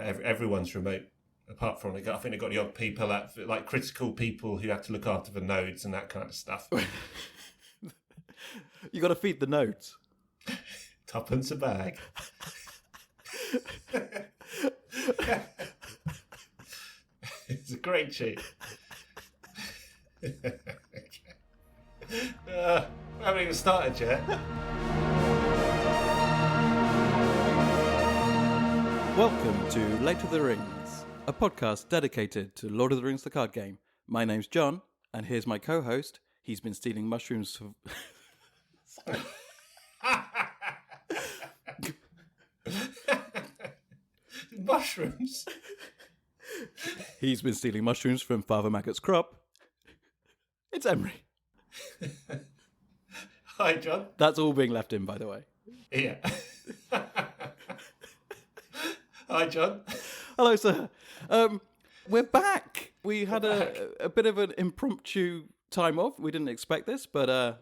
Everyone's remote, apart from I think they've got the odd people like critical people who have to look after the nodes and that kind of stuff. You got to feed the nodes. Tuppence a bag. It's a great tune. Okay. I haven't even started yet. Welcome to Late of the Rings, a podcast dedicated to Lord of the Rings the card game. My name's John, and here's my co-host. He's been stealing mushrooms for... Mushrooms? He's been stealing mushrooms from Father Maggot's crop. It's Emery. Hi, John. That's all being left in, by the way. Yeah. Hi, John. Hello, sir. We're back. We had a bit of an impromptu time off. We didn't expect this, but,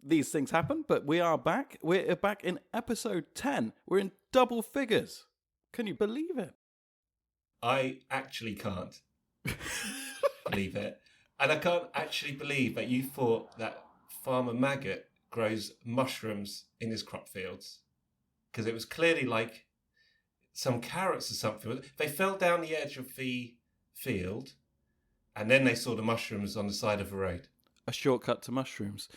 these things happen. But we are back. We're back in episode 10. We're in double figures. Can you believe it? I actually can't believe it. And I can't actually believe that you thought that Farmer Maggot grows mushrooms in his crop fields. Because it was clearly like some carrots or something. They fell down the edge of the field and then they saw the mushrooms on the side of the road. A shortcut to mushrooms.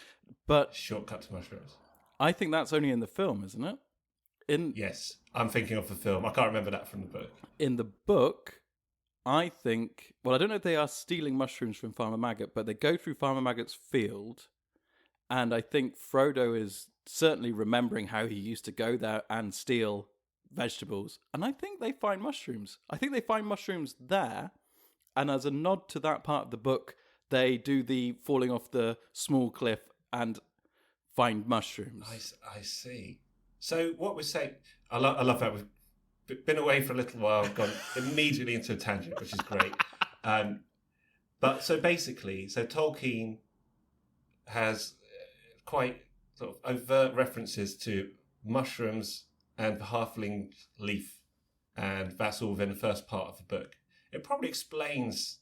But shortcut to mushrooms. I think that's only in the film, isn't it? Yes, I'm thinking of the film. I can't remember that from the book. In the book, I think... Well, I don't know if they are stealing mushrooms from Farmer Maggot, but they go through Farmer Maggot's field, and I think Frodo is certainly remembering how he used to go there and steal vegetables. And I think they find mushrooms. I think they find mushrooms there, and as a nod to that part of the book, they do the falling off the small cliff and find mushrooms. I see. So what we're saying, I love that we've been away for a little while, gone immediately into a tangent, which is great. But so basically, Tolkien has quite sort of overt references to mushrooms and the halfling leaf, and that's all within the first part of the book. It probably explains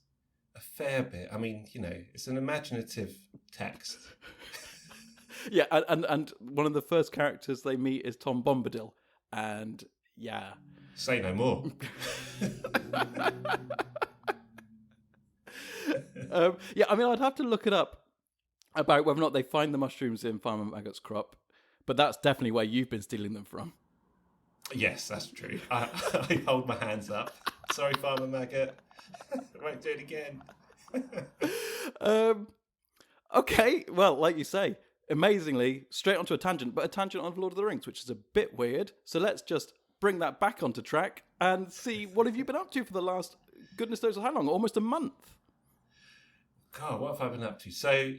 a fair bit. I mean, it's an imaginative text. Yeah, and one of the first characters they meet is Tom Bombadil, and yeah. Say no more. I'd have to look it up about whether or not they find the mushrooms in Farmer Maggot's crop, but that's definitely where you've been stealing them from. Yes, that's true. I hold my hands up. Sorry, Farmer Maggot. I won't do it again. Okay, well, like you say, amazingly, straight onto a tangent, but a tangent on Lord of the Rings, which is a bit weird. So let's just bring that back onto track and see what have you been up to for the last, goodness knows how long, almost a month. God, what have I been up to? So,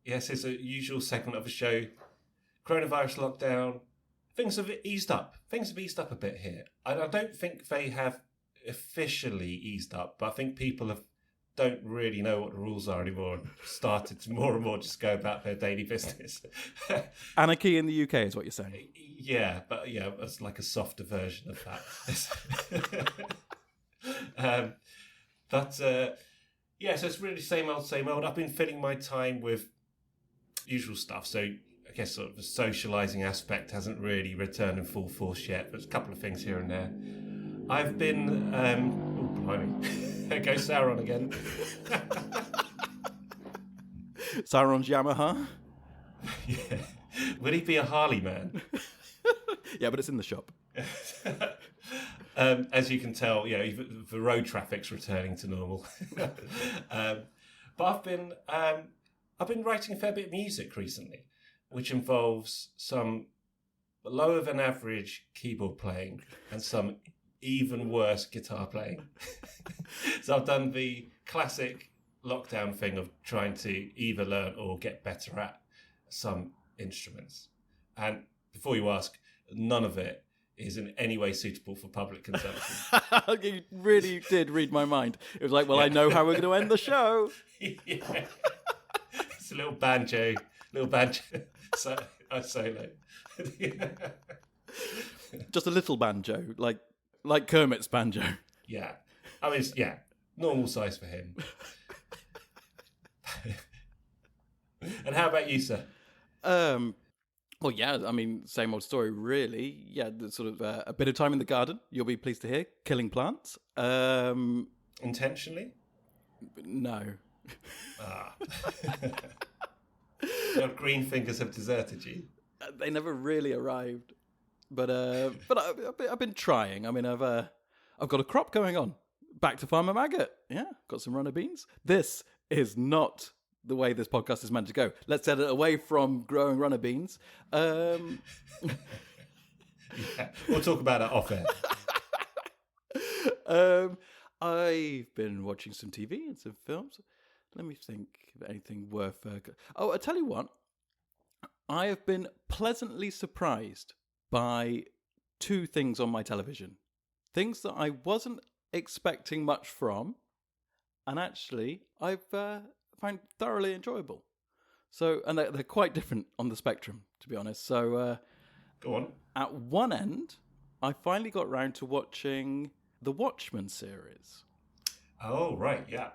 yes, it's a usual segment of the show. Coronavirus lockdown. Things have eased up. Things have eased up a bit here. I don't think they have officially eased up, but I think people don't really know what the rules are anymore and started to more and more just go about their daily business. Anarchy in the UK is what you're saying. Yeah, but it's like a softer version of that. So it's really same old. I've been filling my time with usual stuff, so I guess sort of the socialising aspect hasn't really returned in full force yet. There's a couple of things here and there. I've been... blimey. There goes Sauron again. Sauron's Yamaha? Yeah. Will he be a Harley man? Yeah, but it's in the shop. As you can tell, the road traffic's returning to normal. But I've been writing a fair bit of music recently, which involves some lower than average keyboard playing and some even worse guitar playing. So I've done the classic lockdown thing of trying to either learn or get better at some instruments. And before you ask, none of it is in any way suitable for public consumption. You really did read my mind. It was like, well, yeah. I know how we're going to end the show. Yeah. It's a little banjo solo. Just a little banjo, like Like Kermit's banjo. Yeah. I mean, normal size for him. And how about you, sir? Well, yeah, I mean, same old story, really. Yeah, sort of a bit of time in the garden, you'll be pleased to hear. Killing plants. Intentionally? No. Ah. Your green fingers have deserted you. They never really arrived. But I've been trying. I mean, I've got a crop going on. Back to Farmer Maggot. Yeah, got some runner beans. This is not the way this podcast is meant to go. Let's set it away from growing runner beans. Yeah, we'll talk about that off air. I've been watching some TV and some films. Let me think of anything worth... I tell you what. I have been pleasantly surprised by two things on my television. Things that I wasn't expecting much from, and actually I've found thoroughly enjoyable. So, and they're quite different on the spectrum, to be honest. So, go on. At one end, I finally got round to watching the Watchmen series. Oh, right, yeah.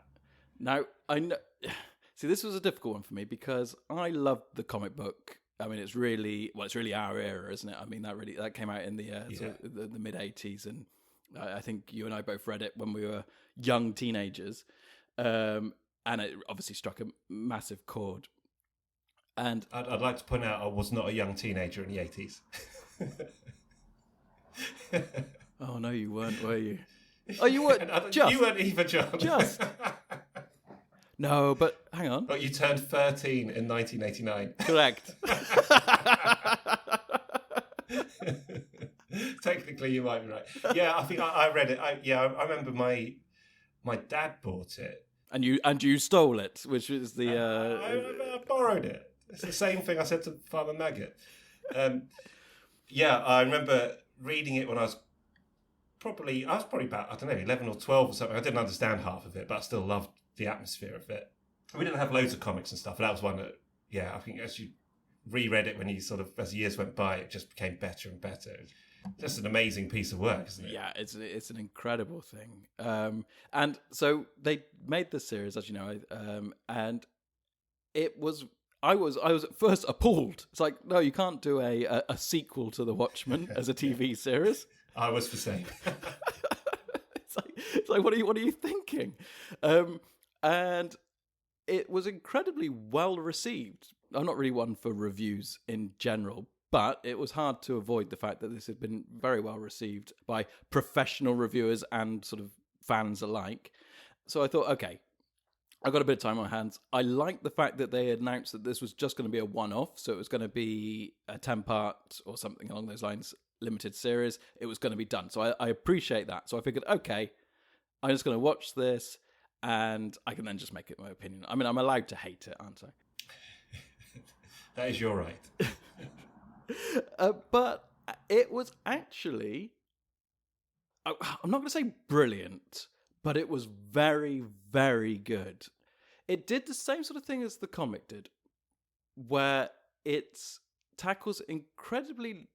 Now, I know. See, this was a difficult one for me because I loved the comic book. I mean, it's really our era, isn't it? I mean, that came out in the mid '80s, and I think you and I both read it when we were young teenagers, and it obviously struck a massive chord. And I'd like to point out I was not a young teenager in the '80s. Oh no, you weren't, were you? Oh, you weren't. You weren't either, John. Just. No, but hang on. But you turned 13 in 1989. Correct. Technically, you might be right. Yeah, I think I read it. I remember my dad bought it. And you stole it, which was the... I borrowed it. It's the same thing I said to Farmer Maggot. I remember reading it when I was probably about, I don't know, 11 or 12 or something. I didn't understand half of it, but I still loved the atmosphere of it. We didn't have loads of comics and stuff, and that was one that, I think as you reread it when you sort of, as the years went by, it just became better and better. Just an amazing piece of work, isn't it? Yeah, it's an incredible thing. And so they made this series, as you know, and it was... I was at first appalled. It's like, no, you can't do a sequel to The Watchmen as a TV series. I was the same. It's like, what are you thinking? And it was incredibly well received. I'm not really one for reviews in general, but it was hard to avoid the fact that this had been very well received by professional reviewers and sort of fans alike. So I thought, okay, I've got a bit of time on my hands. I liked the fact that they announced that this was just going to be a one-off, so it was going to be a 10-part or something along those lines, limited series. It was going to be done. So I appreciate that. So I figured, okay, I'm just going to watch this, and I can then just make it my opinion. I mean, I'm allowed to hate it, aren't I? That is your right. But it was actually, I'm not going to say brilliant, but it was very, very good. It did the same sort of thing as the comic did, where it tackles incredibly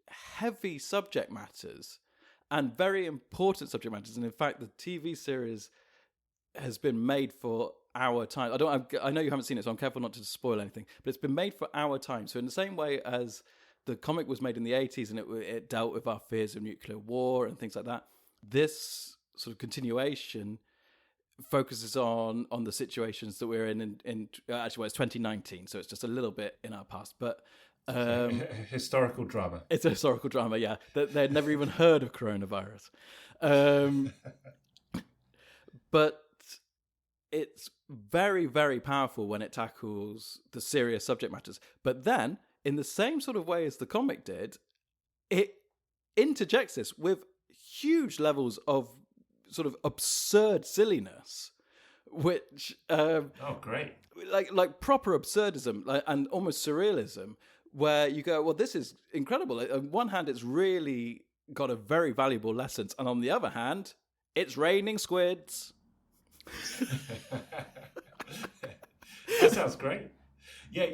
heavy subject matters and very important subject matters. And in fact, the TV series has been made for our time. I know you haven't seen it, so I'm careful not to spoil anything, but it's been made for our time. So in the same way as the comic was made in the 80s and it dealt with our fears of nuclear war and things like that, this sort of continuation focuses on the situations that we're in actually, well, it's 2019, so it's just a little bit in our past, but historical drama. It's a historical drama, yeah. They'd never even heard of coronavirus. But it's very, very powerful when it tackles the serious subject matters. But then, in the same sort of way as the comic did, it interjects this with huge levels of sort of absurd silliness, which great, like proper absurdism, and almost surrealism, where you go, well, this is incredible. On one hand, it's really got a very valuable lesson, and on the other hand, it's raining squids. That sounds great. Yeah,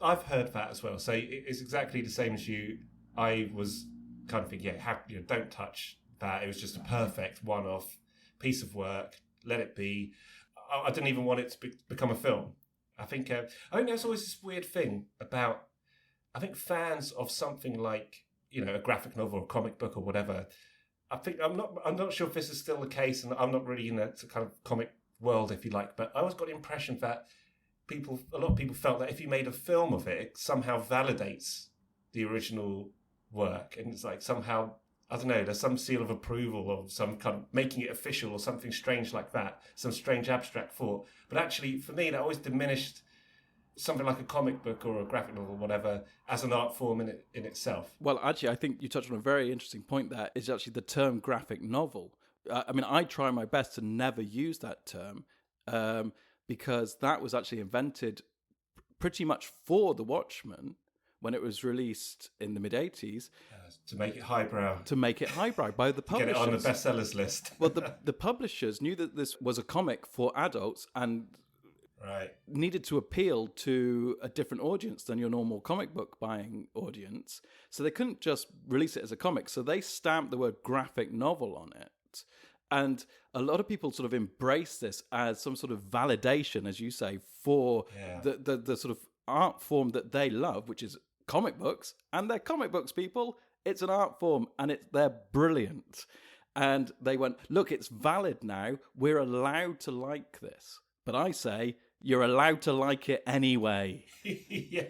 I've heard that as well. So it's exactly the same as you. I was kind of thinking, don't touch that it was just a perfect one-off piece of work. Let it be. I didn't even want it to become a film. I think there's always this weird thing about, I think fans of something like, a graphic novel or a comic book or whatever. I'm not sure if this is still the case, and I'm not really in a kind of comic world, if you like, but I always got the impression that a lot of people felt that if you made a film of it, it somehow validates the original work, and it's like somehow, I don't know, there's some seal of approval or some kind of making it official or something strange like that, some strange abstract thought. But actually, for me, that always diminished something like a comic book or a graphic novel or whatever as an art form in itself. Well, actually, I think you touched on a very interesting point there, is actually the term graphic novel. I try my best to never use that term because that was actually invented pretty much for The Watchmen when it was released in the mid-'80s. To make it highbrow. By the publishers. Get it on the bestsellers list. Well, the publishers knew that this was a comic for adults and needed to appeal to a different audience than your normal comic book buying audience. So they couldn't just release it as a comic. So they stamped the word graphic novel on it. And a lot of people sort of embrace this as some sort of validation, as you say, for the sort of art form that they love, which is comic books. And they're comic books, people. It's an art form, and they're brilliant. And they went, look, it's valid now. We're allowed to like this. But I say, you're allowed to like it anyway. Yeah,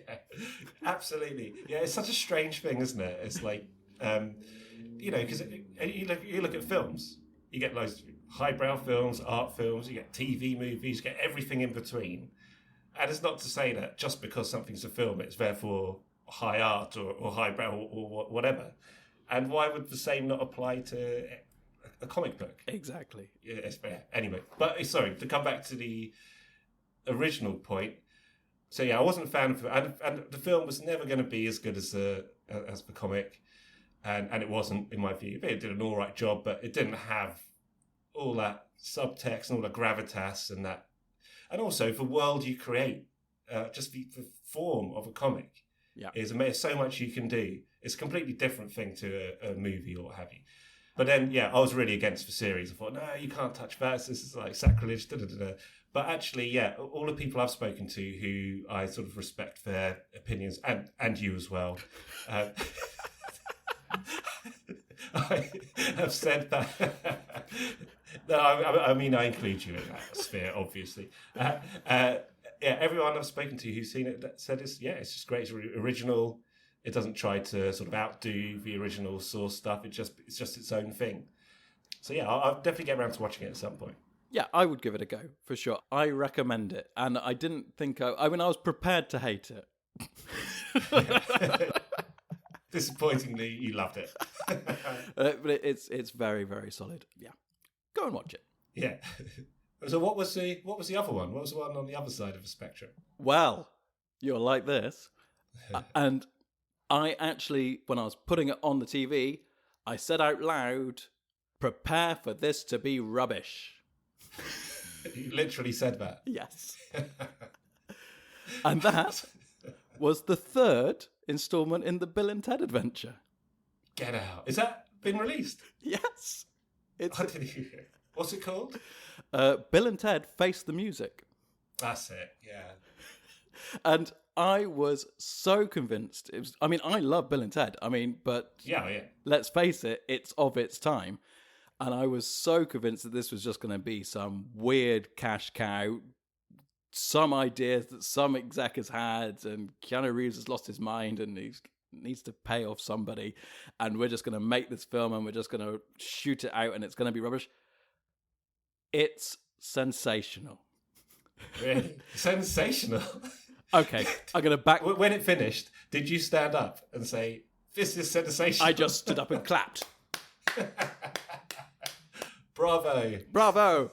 absolutely. Yeah, it's such a strange thing, isn't it? It's like, because you look at films. You get loads of highbrow films, art films, you get TV movies, you get everything in between. And it's not to say that just because something's a film, it's therefore high art or highbrow or whatever. And why would the same not apply to a comic book? Exactly. Yeah, it's fair. Anyway, but sorry, to come back to the original point. So yeah, I wasn't a fan of it. And the film was never going to be as good as the comic. And it wasn't, in my view. It did an all right job, but it didn't have all that subtext and all that gravitas and that. And also, the world you create, just the form of a comic is amazing. So much you can do. It's a completely different thing to a movie or what have you. But then, I was really against the series. I thought, no, you can't touch that. This is like sacrilege. But actually, all the people I've spoken to who I sort of respect their opinions, and you as well, I have said that. No, I mean, I include you in that sphere, obviously. Everyone I've spoken to who's seen it said it's just great. It's original. It doesn't try to sort of outdo the original source stuff. It's just its own thing. So I'll definitely get around to watching it at some point. Yeah, I would give it a go for sure. I recommend it, and I didn't think I was prepared to hate it. Disappointingly, you loved it. But it's very, very solid. Yeah, go and watch it. Yeah. So what was the other one? What was the one on the other side of the spectrum? Well, you're like this, and I actually, when I was putting it on the TV, I said out loud, "Prepare for this to be rubbish." You literally said that. Yes. And that was the third installment in the Bill and Ted adventure. Get out. Is that been released? Yes. What's it called? Bill and Ted Face the Music. That's it, yeah. And I was so convinced. I love Bill and Ted. But let's face it, it's of its time. And I was so convinced that this was just going to be some weird cash cow, some ideas that some exec has had, and Keanu Reeves has lost his mind and he needs to pay off somebody, and we're just going to make this film and we're just going to shoot it out and it's going to be rubbish. It's sensational. Really? Sensational? Okay, I'm going to back... When it finished, did you stand up and say, "This is sensational"? I just stood up and clapped. Bravo.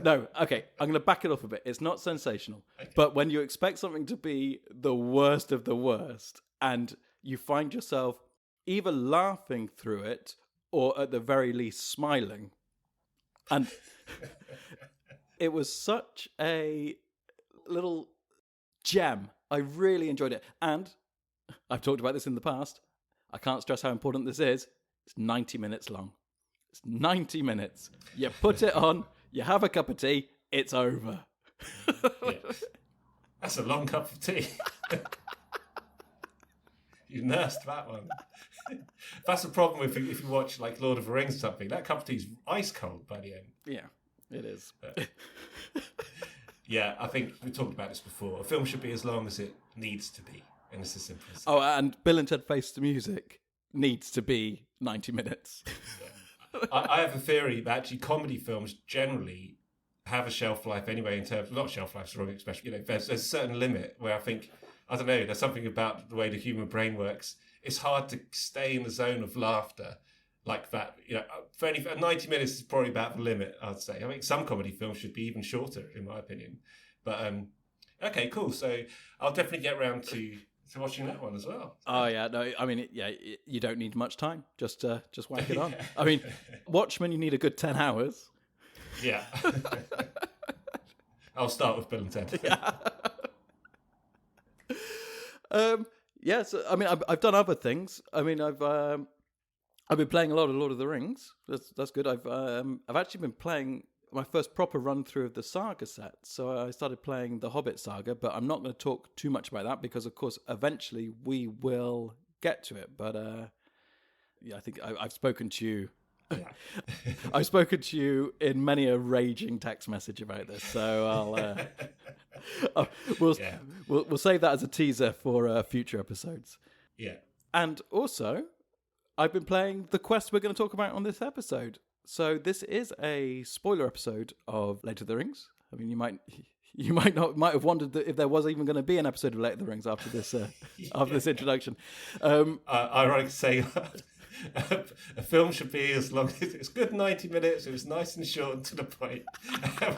No, okay, I'm going to back it off a bit. It's not sensational. Okay. But when you expect something to be the worst of the worst, and you find yourself either laughing through it or at the very least smiling, and it was such a little gem. I really enjoyed it. And I've talked about this in the past. I can't stress how important this is. It's 90 minutes long. It's 90 minutes. You put it on, you have a cup of tea, it's over. Yeah. That's a long cup of tea. You nursed that one. That's the problem if you watch like Lord of the Rings or something. That cup of tea's ice cold by the end. Yeah, it is. Yeah, I think we talked about this before. A film should be as long as it needs to be, and it's as simple as that. Oh, and Bill and Ted Face the Music needs to be 90 minutes. Yeah. I have a theory that actually comedy films generally have a shelf life anyway, in terms of, not shelf life, wrong expression, there's a certain limit where I think, I don't know, there's something about the way the human brain works. It's hard to stay in the zone of laughter like that. For 90 minutes is probably about the limit, I'd say. I think some comedy films should be even shorter, in my opinion. But, okay, cool. So I'll definitely get around to watching that one as well. Oh, yeah. No, I mean, you don't need much time. Just whack it on. I mean, Watchmen, you need a good 10 hours. Yeah. I'll start with Bill and Ted. Yeah. So I mean, I've done other things. I mean, I've been playing a lot of Lord of the Rings. That's good. I've actually been playing my first proper run through of the saga set. So I started playing the Hobbit saga, but I'm not going to talk too much about that because, of course, eventually we will get to it. But yeah, I think I've spoken to you. Yeah. I've spoken to you in many a raging text message about this, so we'll save that as a teaser for future episodes. Yeah. And also, I've been playing the quest we're going to talk about on this episode. So this is a spoiler episode of Lord of the Rings. I mean, you might have wondered if there was even going to be an episode of Lord of the Rings after this this introduction. Ironic to say. A film should be as long as it's good 90 minutes. It was nice and short and to the point.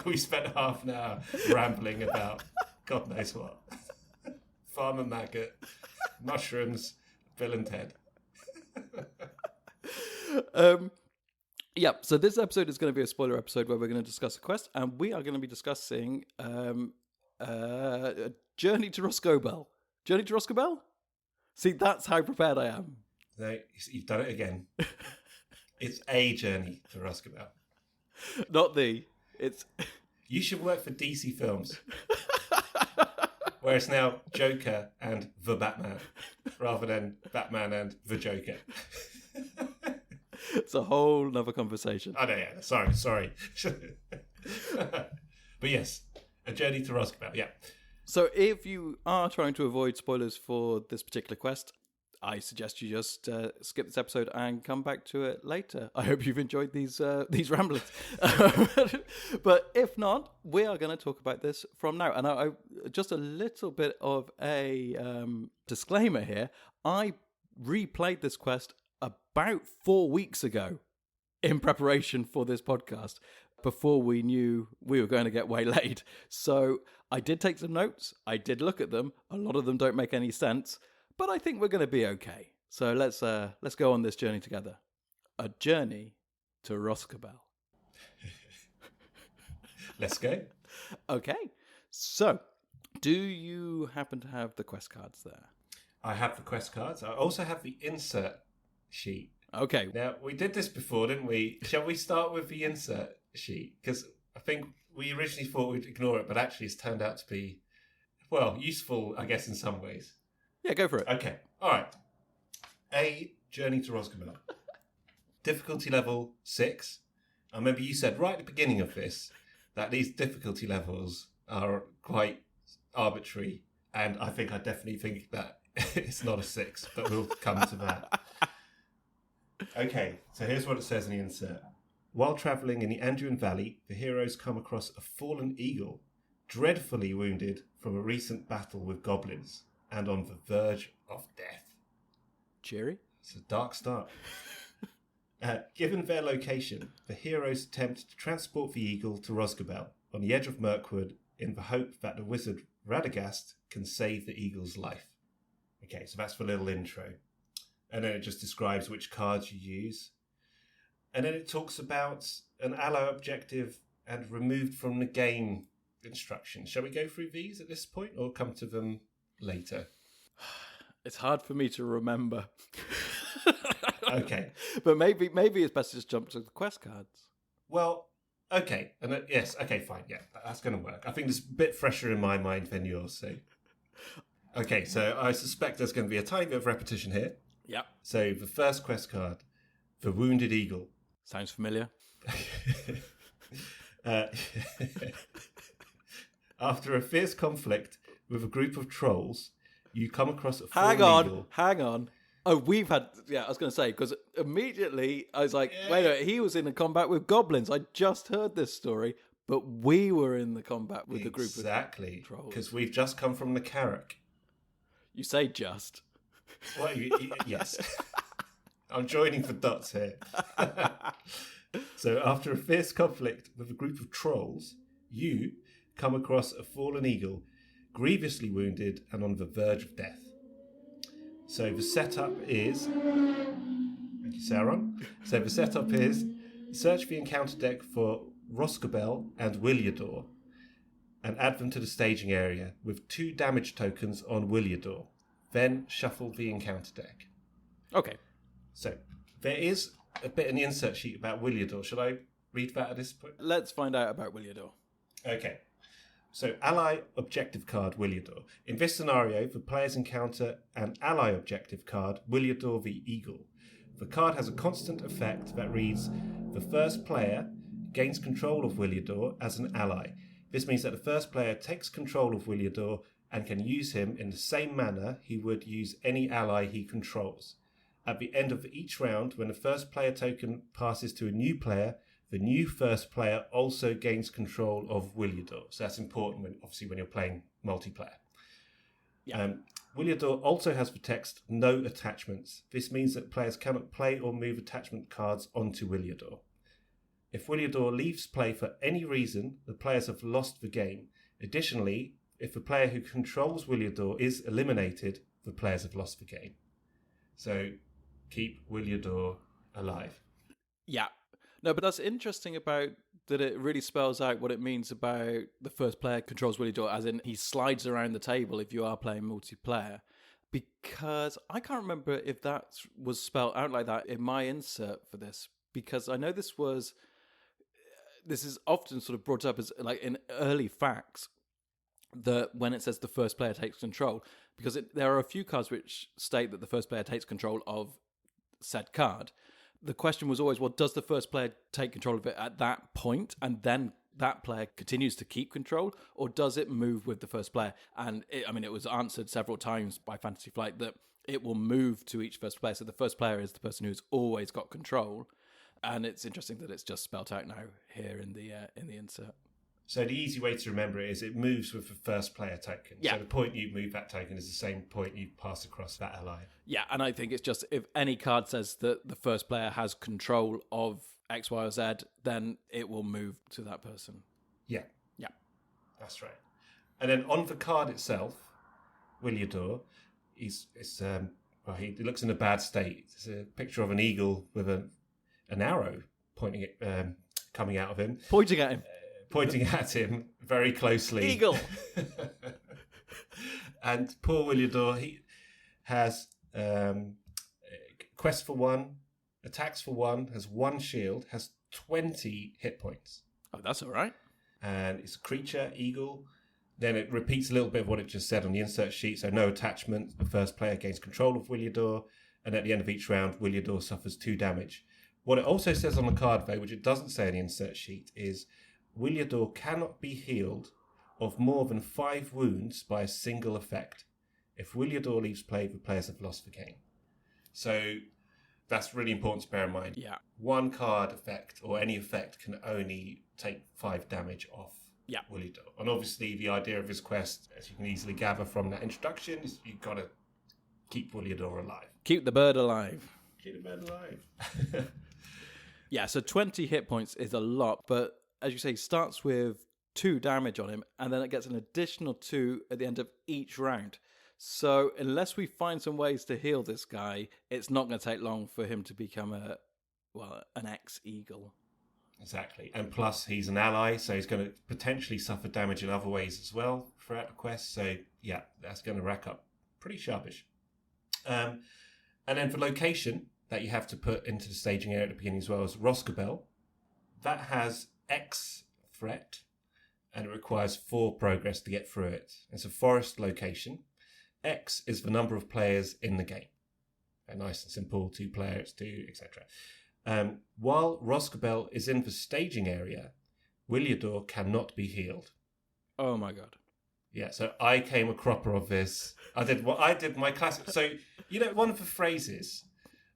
We spent half an hour rambling about God knows what. Farmer Maggot, mushrooms, Bill and Ted. Yeah, so this episode is going to be a spoiler episode where we're going to discuss a quest, and we are going to be discussing Journey to Rhosgobel. Journey to Rhosgobel? See, that's how prepared I am. No, you've done it again. It's a Journey to Rhosgobel. Not the. It's. You should work for DC Films. Where it's now Joker and the Batman, rather than Batman and the Joker. It's a whole nother conversation. Oh, no, yeah. Sorry. But yes, a Journey to Rhosgobel, yeah. So if you are trying to avoid spoilers for this particular quest, I suggest you just skip this episode and come back to it later. I hope you've enjoyed these ramblings. But if not, we are going to talk about this from now. And I just a little bit of a disclaimer here. I replayed this quest about 4 weeks ago in preparation for this podcast, before we knew we were going to get waylaid. So I did take some notes. I did look at them. A lot of them don't make any sense. But I think we're going to be okay. So let's go on this journey together. A journey to Rhosgobel. Let's go. Okay. So, do you happen to have the quest cards there? I have the quest cards. I also have the insert sheet. Okay. Now, we did this before, didn't we? Shall we start with the insert sheet? Because I think we originally thought we'd ignore it, but actually it's turned out to be, well, useful, I guess, in some ways. Yeah, go for it. Okay, all right. A Journey to Rhosgobel. Difficulty level 6. I remember you said right at the beginning of this that these difficulty levels are quite arbitrary, and I definitely think that it's not a 6, but we'll come to that. Okay, so here's what it says in the insert. While travelling in the Anduin Valley, the heroes come across a fallen eagle, dreadfully wounded from a recent battle with goblins, and on the verge of death. Cheery? It's a dark start. Given their location, the heroes attempt to transport the eagle to Rhosgobel, on the edge of Mirkwood, in the hope that the wizard Radagast can save the eagle's life. Okay, so that's the little intro. And then it just describes which cards you use. And then it talks about an ally objective and removed from the game instructions. Shall we go through these at this point or come to them later? It's hard for me to remember. Okay. But maybe it's best to just jump to the quest cards. Well, okay. And yes, okay, fine. Yeah, that's going to work. I think it's a bit fresher in my mind than yours. So, okay, so I suspect there's going to be a tiny bit of repetition here. Yep. So the first quest card, the Wounded Eagle. Sounds familiar. After a fierce conflict with a group of trolls, you come across a fallen eagle. Hang on. Oh, we've had... Yeah, I was going to say, because immediately I was like, wait a minute, he was in a combat with goblins. I just heard this story, but we were in the combat with the group of trolls. Exactly, because we've just come from the Carrack. You say just. Well, yes. I'm joining the dots here. So after a fierce conflict with a group of trolls, you come across a fallen eagle, grievously wounded and on the verge of death. So the setup is... Thank you, Sauron. So the setup is search the encounter deck for Rhosgobel and Williador and add them to the staging area with 2 damage tokens on Williador. Then shuffle the encounter deck. Okay. So there is a bit in the insert sheet about Williador. Should I read that at this point? Let's find out about Williador. Okay. So, ally objective card, Williador. In this scenario, the players encounter an ally objective card, Williador the Eagle. The card has a constant effect that reads, the first player gains control of Williador as an ally. This means that the first player takes control of Williador and can use him in the same manner he would use any ally he controls. At the end of each round, when the first player token passes to a new player, the new first player also gains control of Williador. So that's important when you're playing multiplayer. Yeah. Williador also has the text, no attachments. This means that players cannot play or move attachment cards onto Williador. If Williador leaves play for any reason, the players have lost the game. Additionally, if the player who controls Williador is eliminated, the players have lost the game. So keep Williador alive. Yeah. No, but that's interesting about that it really spells out what it means about the first player controls Williador, as in he slides around the table if you are playing multiplayer. Because I can't remember if that was spelled out like that in my insert for this, because I know this is often sort of brought up as like in early facts, that when it says the first player takes control, because there are a few cards which state that the first player takes control of said card. The question was always, well, does the first player take control of it at that point and then that player continues to keep control, or does it move with the first player? And it was answered several times by Fantasy Flight that it will move to each first player. So the first player is the person who's always got control. And it's interesting that it's just spelt out now here in the insert. So the easy way to remember it is it moves with the first player token. Yeah. So the point you move that token is the same point you pass across that ally. Yeah, and I think it's just if any card says that the first player has control of X, Y, or Z, then it will move to that person. Yeah. Yeah. That's right. And then on the card itself, Williador, he looks in a bad state. It's a picture of an eagle with an arrow coming out of him. Pointing at him very closely. Eagle! And poor Williador, he has quest for 1, attacks for 1, has 1 shield, has 20 hit points. Oh, that's all right. And it's a creature, eagle. Then it repeats a little bit of what it just said on the insert sheet. So no attachment. The first player gains control of Williador. And at the end of each round, Williador suffers 2 damage. What it also says on the card, though, which it doesn't say in the insert sheet, is Williador cannot be healed of more than 5 wounds by a single effect. If Williador leaves play, the players have lost the game. So that's really important to bear in mind. Yeah. 1 card effect or any effect can only take 5 damage off Williador. And obviously the idea of his quest, as you can easily gather from that introduction, is you've got to keep Williador alive. Keep the bird alive. Keep the bird alive. Yeah, so 20 hit points is a lot, but as you say, starts with 2 damage on him, and then it gets an additional 2 at the end of each round. So unless we find some ways to heal this guy, it's not going to take long for him to become an ex-eagle. Exactly. And plus, he's an ally, so he's going to potentially suffer damage in other ways as well throughout the quest. So, yeah, that's going to rack up pretty sharpish. And then for location, that you have to put into the staging area at the beginning as well is Rhosgobel. That has X threat, and it requires 4 progress to get through it. It's a forest location. X is the number of players in the game. They're nice and simple, 2 players, 2, etc. While Rhosgobel is in the staging area, Williador cannot be healed. Oh my god. Yeah, so I came a cropper of this. I did my classic. So, one of the phrases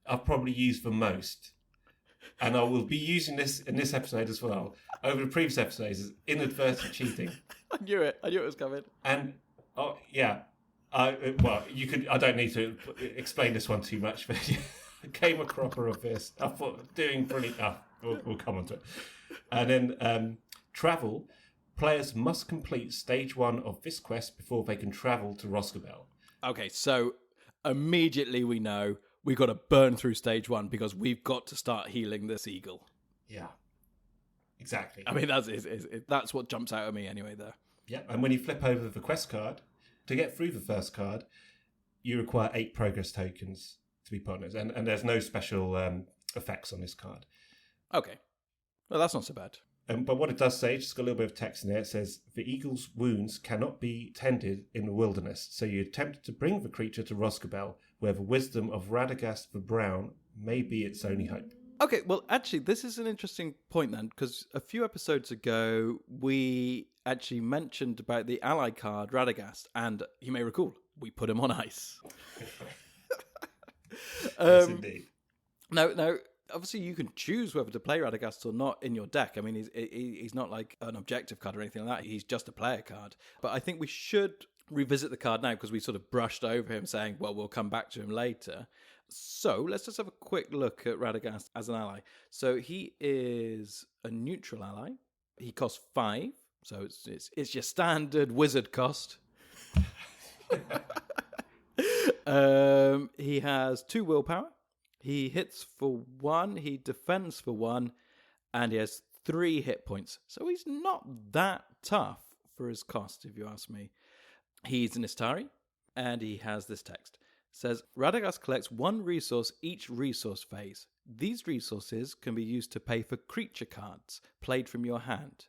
I've probably used the most, and I will be using this in this episode as well, over the previous episodes, is inadvertent cheating. I knew it was coming. And, I don't need to explain this one too much, but I came a cropper of this. I thought, doing brilliant. We'll come on to it. And then travel. Players must complete stage 1 of this quest before they can travel to Rhosgobel. Okay, so immediately we know we've got to burn through stage 1 because we've got to start healing this eagle. Yeah, exactly. I mean, that's what jumps out at me anyway there. Yeah, and when you flip over the quest card, to get through the first card, you require 8 progress tokens to be put on it. And there's no special effects on this card. Okay, well, that's not so bad. But what it does say, just got a little bit of text in there, it says, the eagle's wounds cannot be tended in the wilderness, so you attempt to bring the creature to Rhosgobel, where the wisdom of Radagast the Brown may be its only hope. Okay, well, actually, this is an interesting point then, because a few episodes ago, we actually mentioned about the ally card, Radagast, and you may recall, we put him on ice. Yes, indeed. Now, obviously, you can choose whether to play Radagast or not in your deck. I mean, he's not like an objective card or anything like that. He's just a player card. But I think we should revisit the card now because we sort of brushed over him saying, well, we'll come back to him later. So let's just have a quick look at Radagast as an ally. So he is a neutral ally. He costs 5. So it's your standard wizard cost. He has 2 willpower. He hits for 1, he defends for 1, and he has 3 hit points. So he's not that tough for his cost, if you ask me. He's an Istari, and he has this text. It says, Radagast collects 1 resource each resource phase. These resources can be used to pay for creature cards played from your hand.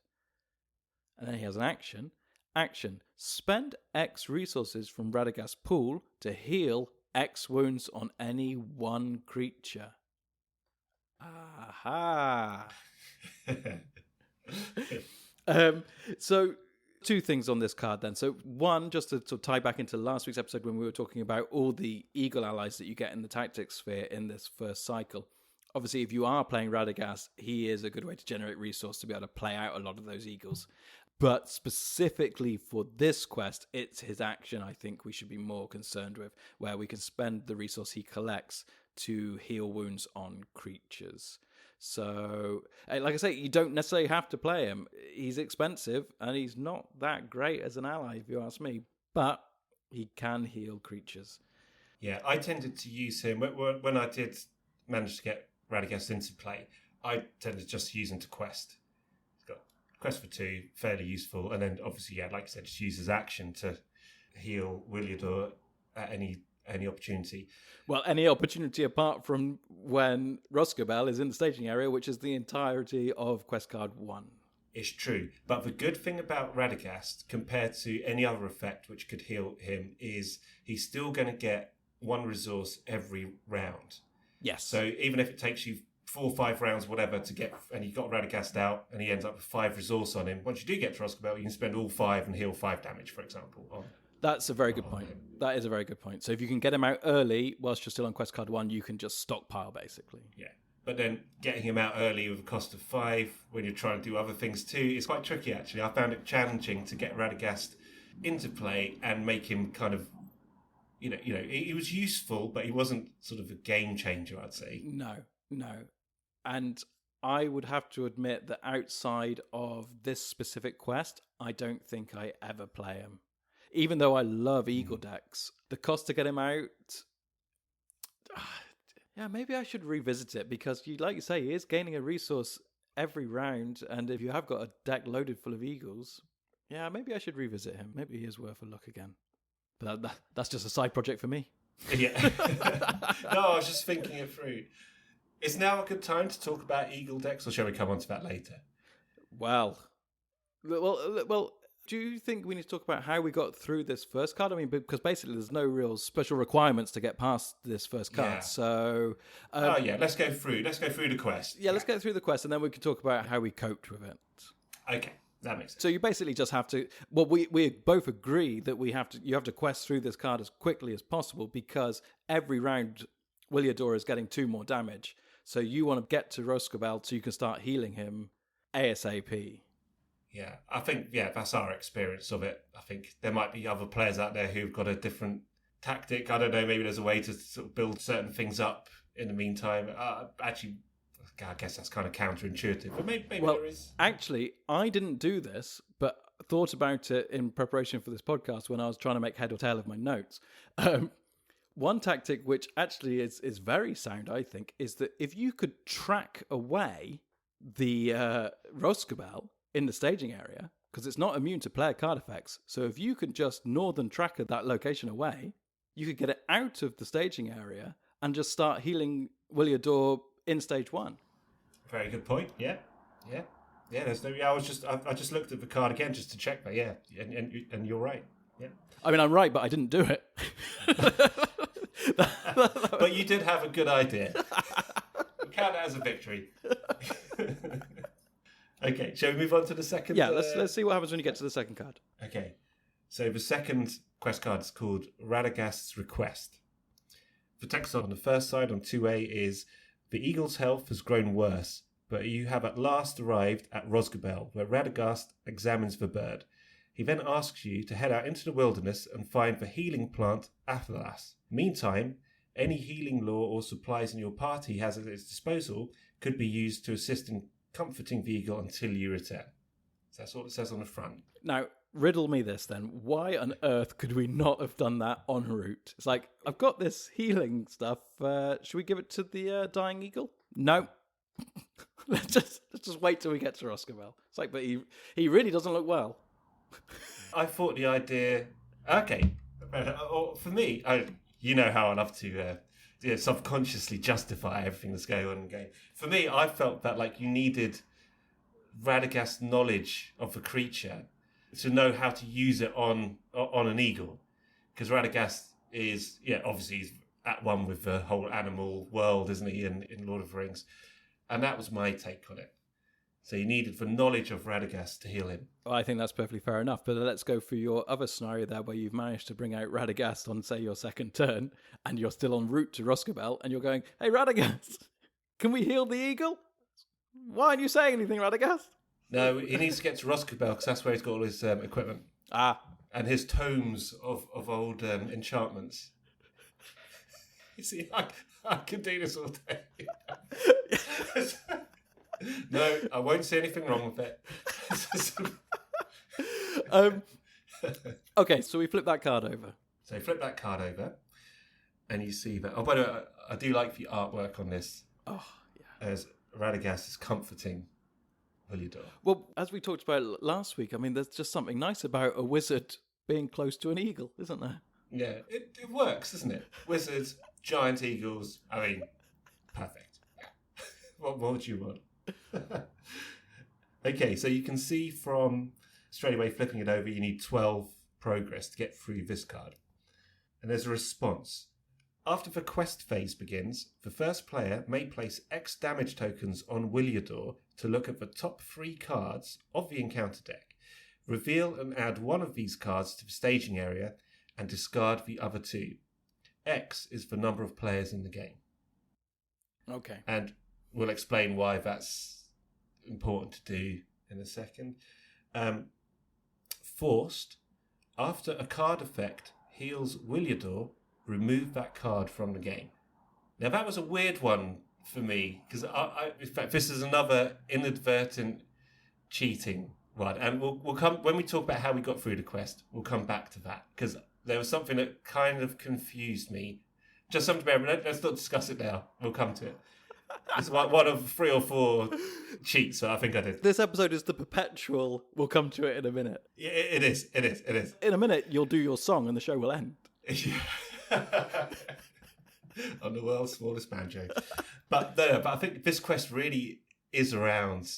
And then he has an action. Action, spend X resources from Radagast's pool to heal X wounds on any 1 creature. Aha. So 2 things on this card then. So 1, just to sort of tie back into last week's episode when we were talking about all the eagle allies that you get in the tactics sphere in this first cycle. Obviously, if you are playing Radagast, he is a good way to generate resource to be able to play out a lot of those eagles. But specifically for this quest, it's his action I think we should be more concerned with, where we can spend the resource he collects to heal wounds on creatures. So, like I say, you don't necessarily have to play him. He's expensive, and he's not that great as an ally, if you ask me. But he can heal creatures. Yeah, I tended to use him when I did manage to get Radagast into play. I tended to just use him to quest. Quest for 2, fairly useful, and then obviously, yeah, like I said, just use his action to heal Williador at any opportunity. Well, any opportunity apart from when Rhosgobel is in the staging area, which is the entirety of quest card 1. It's true, but the good thing about Radagast compared to any other effect which could heal him is he's still going to get 1 resource every round. Yes. So even if it takes you 4 or 5 rounds, whatever, to get, and you got Radagast out, and he ends up with 5 resource on him. Once you do get to Rhosgobel, you can spend all 5 and heal 5 damage, for example. That's a very good point. That is a very good point. So if you can get him out early whilst you're still on quest card 1, you can just stockpile, basically. Yeah, but then getting him out early with a cost of 5 when you're trying to do other things too is quite tricky. Actually, I found it challenging to get Radagast into play and make him kind of, he was useful, but he wasn't sort of a game changer, I'd say. No. And I would have to admit that outside of this specific quest, I don't think I ever play him. Even though I love Eagle decks, the cost to get him out, yeah, maybe I should revisit it because, like you say, he is gaining a resource every round. And if you have got a deck loaded full of Eagles, yeah, maybe I should revisit him. Maybe he is worth a look again. But that's just a side project for me. Yeah. No, I was just thinking it through. Is now a good time to talk about Eagle decks, or shall we come on to that later? Well, do you think we need to talk about how we got through this first card? I mean, because basically there's no real special requirements to get past this first card. Yeah. So, let's go through the quest. Yeah, let's get through the quest, and then we can talk about how we coped with it. Okay, that makes sense. So you basically just have to. Well, we both agree that you have to quest through this card as quickly as possible because every round Williador is getting 2 more damage. So you want to get to Rhosgobel so you can start healing him ASAP. Yeah, I think, that's our experience of it. I think there might be other players out there who've got a different tactic. I don't know, maybe there's a way to sort of build certain things up in the meantime. Actually, I guess that's kind of counterintuitive, but maybe there is. Actually, I didn't do this, but thought about it in preparation for this podcast when I was trying to make head or tail of my notes. One tactic which actually is very sound, I think, is that if you could track away the Rhosgobel in the staging area, because it's not immune to player card effects, so if you could just northern tracker that location away, you could get it out of the staging area and just start healing Williador in stage 1. Very good point. Yeah. There's no. I just looked at the card again just to check that. Yeah, and you're right. Yeah. I mean, I'm right, but I didn't do it. But you did have a good idea. We'll count that as a victory. Okay, shall we move on to the second? Yeah, let's see what happens when you get to the second card. Okay, so the second quest card is called Radagast's Request. The text on the first side on 2A is, the eagle's health has grown worse, but you have at last arrived at Rhosgobel, where Radagast examines the bird. He then asks you to head out into the wilderness and find the healing plant Athalas. Meantime, any healing lore or supplies in your party has at its disposal could be used to assist in comforting the eagle until you return. So that's all it says on the front. Now, riddle me this then. Why on earth could we not have done that en route? It's like, I've got this healing stuff. Should we give it to the dying eagle? No. let's just wait till we get to Rhosgobel. It's like, but he really doesn't look well. I thought the idea... Okay. For me, you know how I love to subconsciously justify everything that's going on in the game. For me, I felt that like you needed Radagast's knowledge of the creature to know how to use it on an eagle. Because Radagast is, obviously he's at one with the whole animal world, isn't he, in Lord of the Rings. And that was my take on it. So you needed the knowledge of Radagast to heal him. Well, I think that's perfectly fair enough. But let's go for your other scenario there where you've managed to bring out Radagast on, say, your second turn, and you're still en route to Rhosgobel, and you're going, hey, Radagast, can we heal the eagle? Why aren't you saying anything, Radagast? No, he needs to get to Rhosgobel because that's where he's got all his equipment. And his tomes of old enchantments. You see, I can do this all day. No, I won't say anything wrong with it. Okay, so we flip that card over. So flip that card over, and you see that... Oh, by the way, I do like the artwork on this. Oh, yeah. As Radagast is comforting Williador. Well, as we talked about last week, I mean, there's just something nice about a wizard being close to an eagle, isn't there? Yeah, it works, doesn't it? Wizards, giant eagles, I mean, perfect. What more would you want? Okay, so you can see from straight away flipping it over, you need 12 progress to get through this card. And there's a response. After the quest phase begins, the first player may place X damage tokens on Williador to look at the top 3 cards of the encounter deck, reveal and add one of these cards to the staging area, and discard the other 2. X is the number of players in the game. Okay. And we'll explain why that's important to do in a second. Forced. After a card effect heals Williador, remove that card from the game. Now that was a weird one for me because in fact this is another inadvertent cheating one, and we'll come when we talk about how we got through the quest. We'll come back to that because there was something that kind of confused me. Just something to remember. Let's not discuss it now. We'll come to it. It's one of 3 or 4 cheats that I think I did. This episode is the perpetual, we'll come to it in a minute. Yeah, it is. In a minute, you'll do your song and the show will end. On the world's smallest banjo. But I think this quest really is around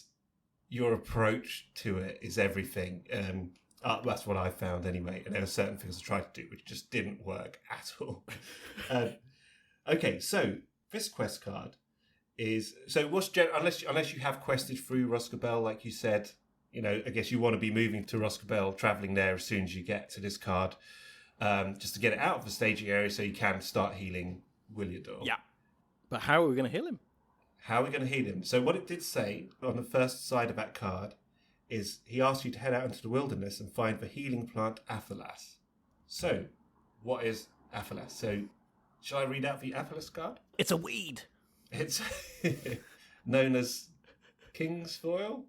your approach to it is everything. That's what I found anyway. And there are certain things I tried to do which just didn't work at all. Okay, so this quest card is unless you have quested through Rhosgobel, like you said, I guess you want to be moving to Rhosgobel, travelling there as soon as you get to this card, just to get it out of the staging area so you can start healing Williador. Yeah. But how are we going to heal him? How are we going to heal him? So what it did say on the first side of that card is he asked you to head out into the wilderness and find the healing plant Aphelas. So, what is Aphelas? So, shall I read out the Aphelas card? It's a weed. It's known as King's Foil.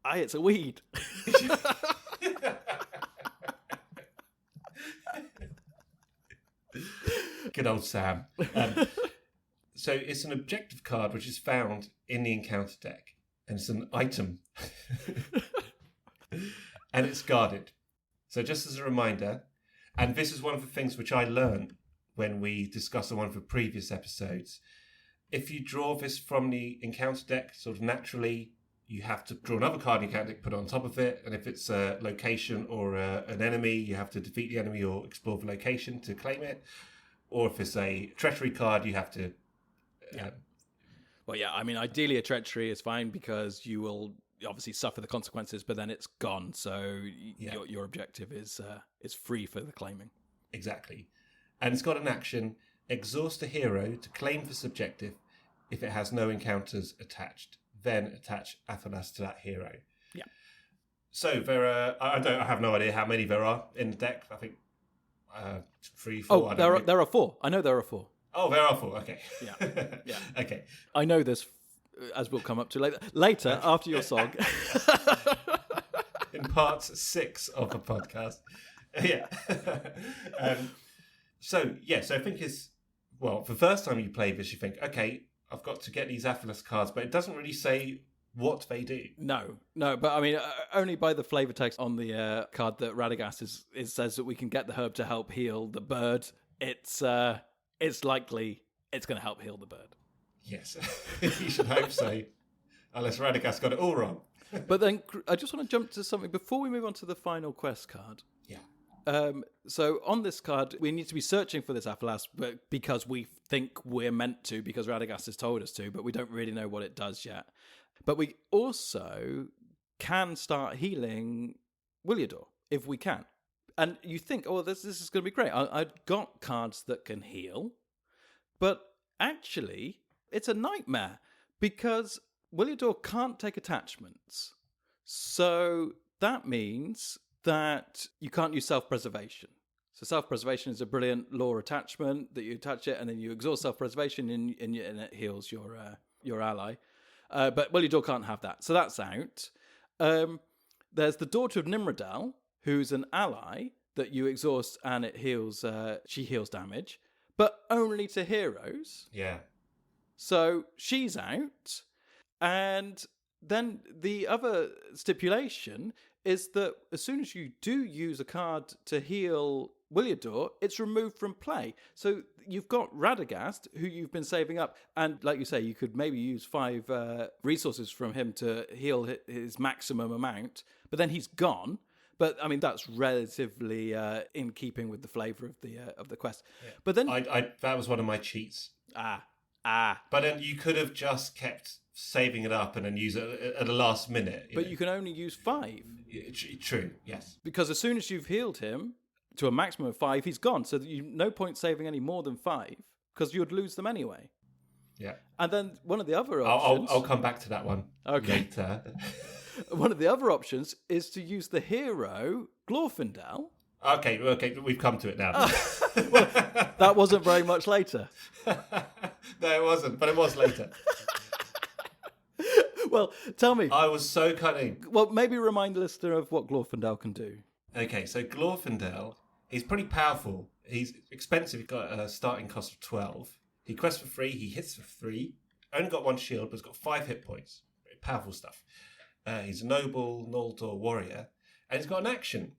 Aye, it's a weed. Good old Sam. So it's an objective card which is found in the encounter deck, and it's an item, and it's guarded. So just as a reminder, and this is one of the things which I learned when we discussed on one of the previous episodes, if you draw this from the encounter deck sort of naturally, you have to draw another card in the encounter deck, put it on top of it, and if it's a location or an enemy, you have to defeat the enemy or explore the location to claim it. Or if it's a treachery card, you have to... Well, yeah, I mean, ideally a treachery is fine because you will obviously suffer the consequences, but then it's gone. So your objective is free for the claiming. Exactly. And it's got an action, exhaust a hero to claim this objective if it has no encounters attached. Then attach Aphelas to that hero. Yeah. So there are... I have no idea how many there are in the deck. I think 3, 4. Oh, there are 4. I know there are 4. Oh, there are 4. Okay. Yeah. Okay. I know this, as we'll come up to later. Later, after your song. In part 6 of the podcast. Yeah. So I think it's... Well, the first time you play this, you think, okay, I've got to get these Aphelas cards, but it doesn't really say what they do. No, but I mean, only by the flavor text on the card that Radagast it says that we can get the herb to help heal the bird. It's likely it's going to help heal the bird. Yes, you should hope so, unless Radagast got it all wrong. But then I just want to jump to something before we move on to the final quest card. Yeah. So on this card, we need to be searching for this Aphelas because we think we're meant to, because Radagast has told us to, but we don't really know what it does yet. But we also can start healing Williador if we can. And you think, oh, this is going to be great. I've got cards that can heal. But actually, it's a nightmare because Williador can't take attachments. So that means that you can't use self-preservation. So self-preservation is a brilliant lore attachment that you attach it and then you exhaust self-preservation and it heals your ally. But Williador can't have that. So that's out. There's the Daughter of Nimrodel, who's an ally that you exhaust and it heals. She heals damage, but only to heroes. Yeah. So she's out. And then the other stipulation is that as soon as you do use a card to heal Williador, it's removed from play. So you've got Radagast, who you've been saving up, and like you say, you could maybe use 5 resources from him to heal his maximum amount, but then he's gone. But I mean, that's relatively in keeping with the flavour of the quest. Yeah. But then that was one of my cheats. But then you could have just kept saving it up and then use it at the last minute. But you can only use 5. True, yes. Because as soon as you've healed him to a maximum of 5, he's gone. So no point saving any more than 5 because you'd lose them anyway. Yeah. And then one of the other options... I'll come back to that one later. One of the other options is to use the hero, Glorfindel. Okay, we've come to it now. Well, that wasn't very much later. No, it wasn't, but it was later. Well, tell me. I was so cunning. Well, maybe remind the listener of what Glorfindel can do. Okay, so Glorfindel, he's pretty powerful. He's expensive. He's got a starting cost of 12. He quests for 3. He hits for 3. Only got 1 shield, but he's got 5 hit points. Very powerful stuff. He's a noble, Noldor warrior. And he's got an action,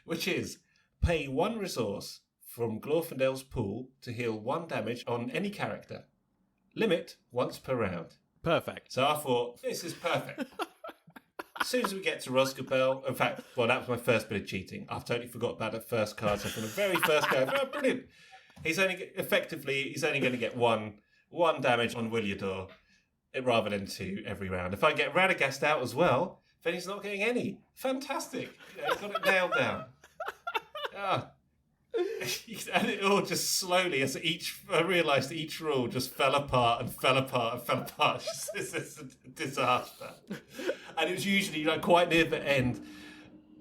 which is pay 1 resource from Glorfindel's pool to heal 1 damage on any character. Limit once per round. Perfect. So I thought, this is perfect. As soon as we get to Rhosgobel, in fact, well, that was my first bit of cheating. I've totally forgot about the first card. So from the very first go, oh, brilliant. He's only going to get one damage on Williador rather than 2 every round. If I get Radagast out as well, then he's not getting any. Fantastic. He's got it nailed down. And it all just slowly, I realised each rule just fell apart and fell apart and fell apart. It's just a disaster. And it was usually quite near the end.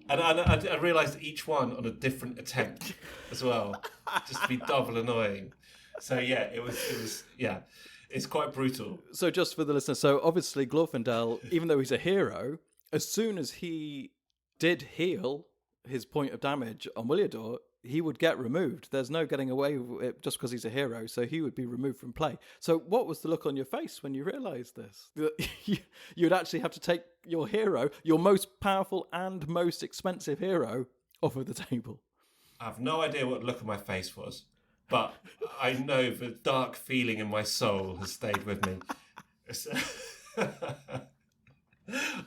And I realised each one on a different attempt as well, just to be double annoying. So yeah, it was it's quite brutal. So just for the listener, so obviously Glorfindel, even though he's a hero, as soon as he did heal his point of damage on Williador, he would get removed. There's no getting away with it just because he's a hero, so he would be removed from play. So what was the look on your face when you realised this? That you'd actually have to take your hero, your most powerful and most expensive hero, off of the table? I have no idea what the look on my face was, but I know the dark feeling in my soul has stayed with me.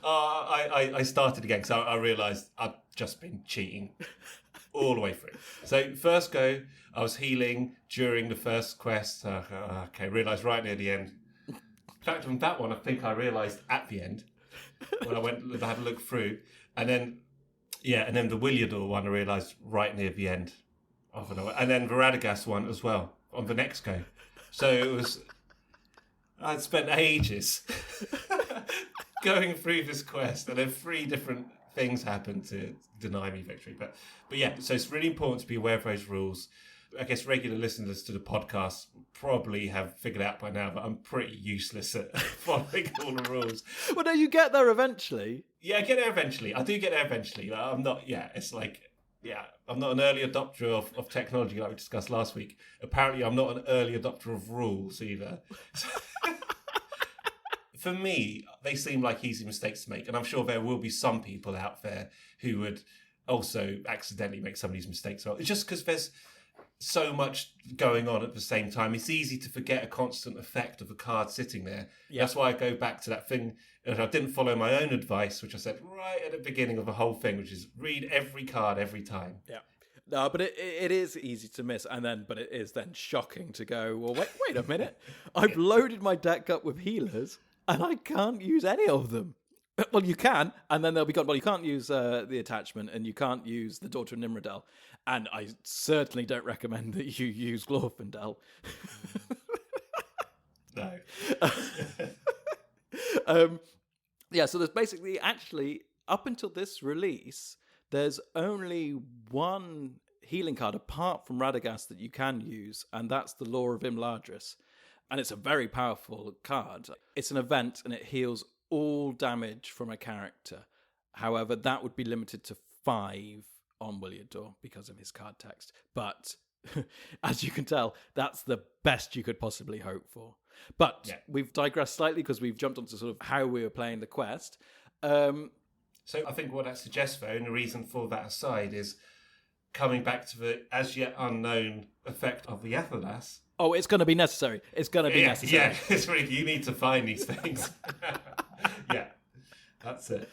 I started again because I realised I'd just been cheating all the way through. So first go, I was healing during the first quest. Okay, realised right near the end. In fact, on that one, I think I realised at the end when I had a look through, and then the Williador one I realised right near the end of it, and then the Radagast one as well on the next go. So it was. I'd spent ages going through this quest, and then 3 different things happened to deny me victory. But yeah, so it's really important to be aware of those rules. I guess regular listeners to the podcast probably have figured out by now that I'm pretty useless at following all the rules. Well, no, you get there eventually. Yeah, I get there eventually. I do get there eventually. I'm not, I'm not an early adopter of technology like we discussed last week. Apparently, I'm not an early adopter of rules either. For me, they seem like easy mistakes to make, and I'm sure there will be some people out there who would also accidentally make some of these mistakes. Well, it's just because there's so much going on at the same time. It's easy to forget a constant effect of a card sitting there. Yeah. That's why I go back to that thing. And I didn't follow my own advice, which I said right at the beginning of the whole thing, which is read every card every time. Yeah. No, but it is easy to miss, but it is then shocking to go, well, wait a minute. I've loaded my deck up with healers, and I can't use any of them. Well, you can, and then they'll be gone. Well, you can't use the attachment, and you can't use the Daughter of Nimrodel. And I certainly don't recommend that you use Glorfindel. No. So there's basically, actually, up until this release, there's only one healing card apart from Radagast that you can use, and that's the Law of Imladris. And it's a very powerful card. It's an event, and it heals all damage from a character. However, that would be limited to 5 on Williador because of his card text. But as you can tell, that's the best you could possibly hope for. But We've digressed slightly because we've jumped onto sort of how we were playing the quest. So I think what that suggests, though, and the reason for that aside, is coming back to the as yet unknown effect of the Athelas. Oh, it's going to be necessary. It's going to be necessary. Yeah, it's really, you need to find these things. Yeah, that's it.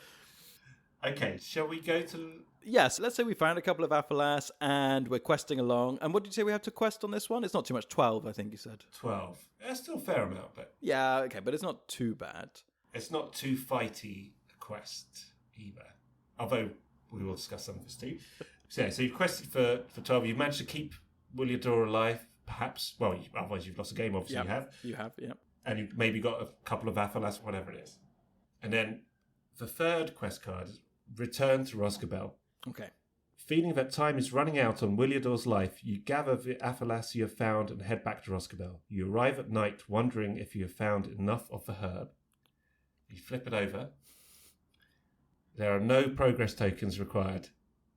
Okay, shall we go to... Yes, let's say we found a couple of Athelas and we're questing along. And what did you say we have to quest on this one? It's not too much, 12, I think you said. 12. That's still a fair amount, but... Yeah, okay, but it's not too bad. It's not too fighty a quest either. Although we will discuss some of this too. So you've quested for 12. You've managed to keep Williador alive, perhaps. Well, otherwise you've lost a game, obviously. You have, yeah. And you've maybe got a couple of Athelas, whatever it is. And then the third quest card is Return to Rhosgobel. Okay. Feeling that time is running out on Williador's life, you gather the Athelas you have found and head back to Rhosgobel. You arrive at night wondering if you have found enough of the herb. You flip it over. There are no progress tokens required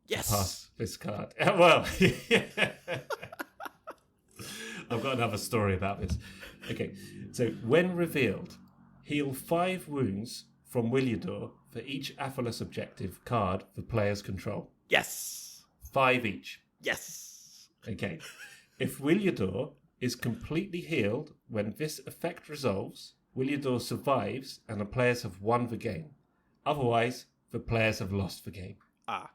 to pass this card. Well, I've got another story about this. Okay, so when revealed, heal 5 wounds from Williador for each Athelas objective card the players control. Yes! 5 each. Yes! Okay. If Williador is completely healed when this effect resolves, Williador survives and the players have won the game. Otherwise, the players have lost the game. Ah.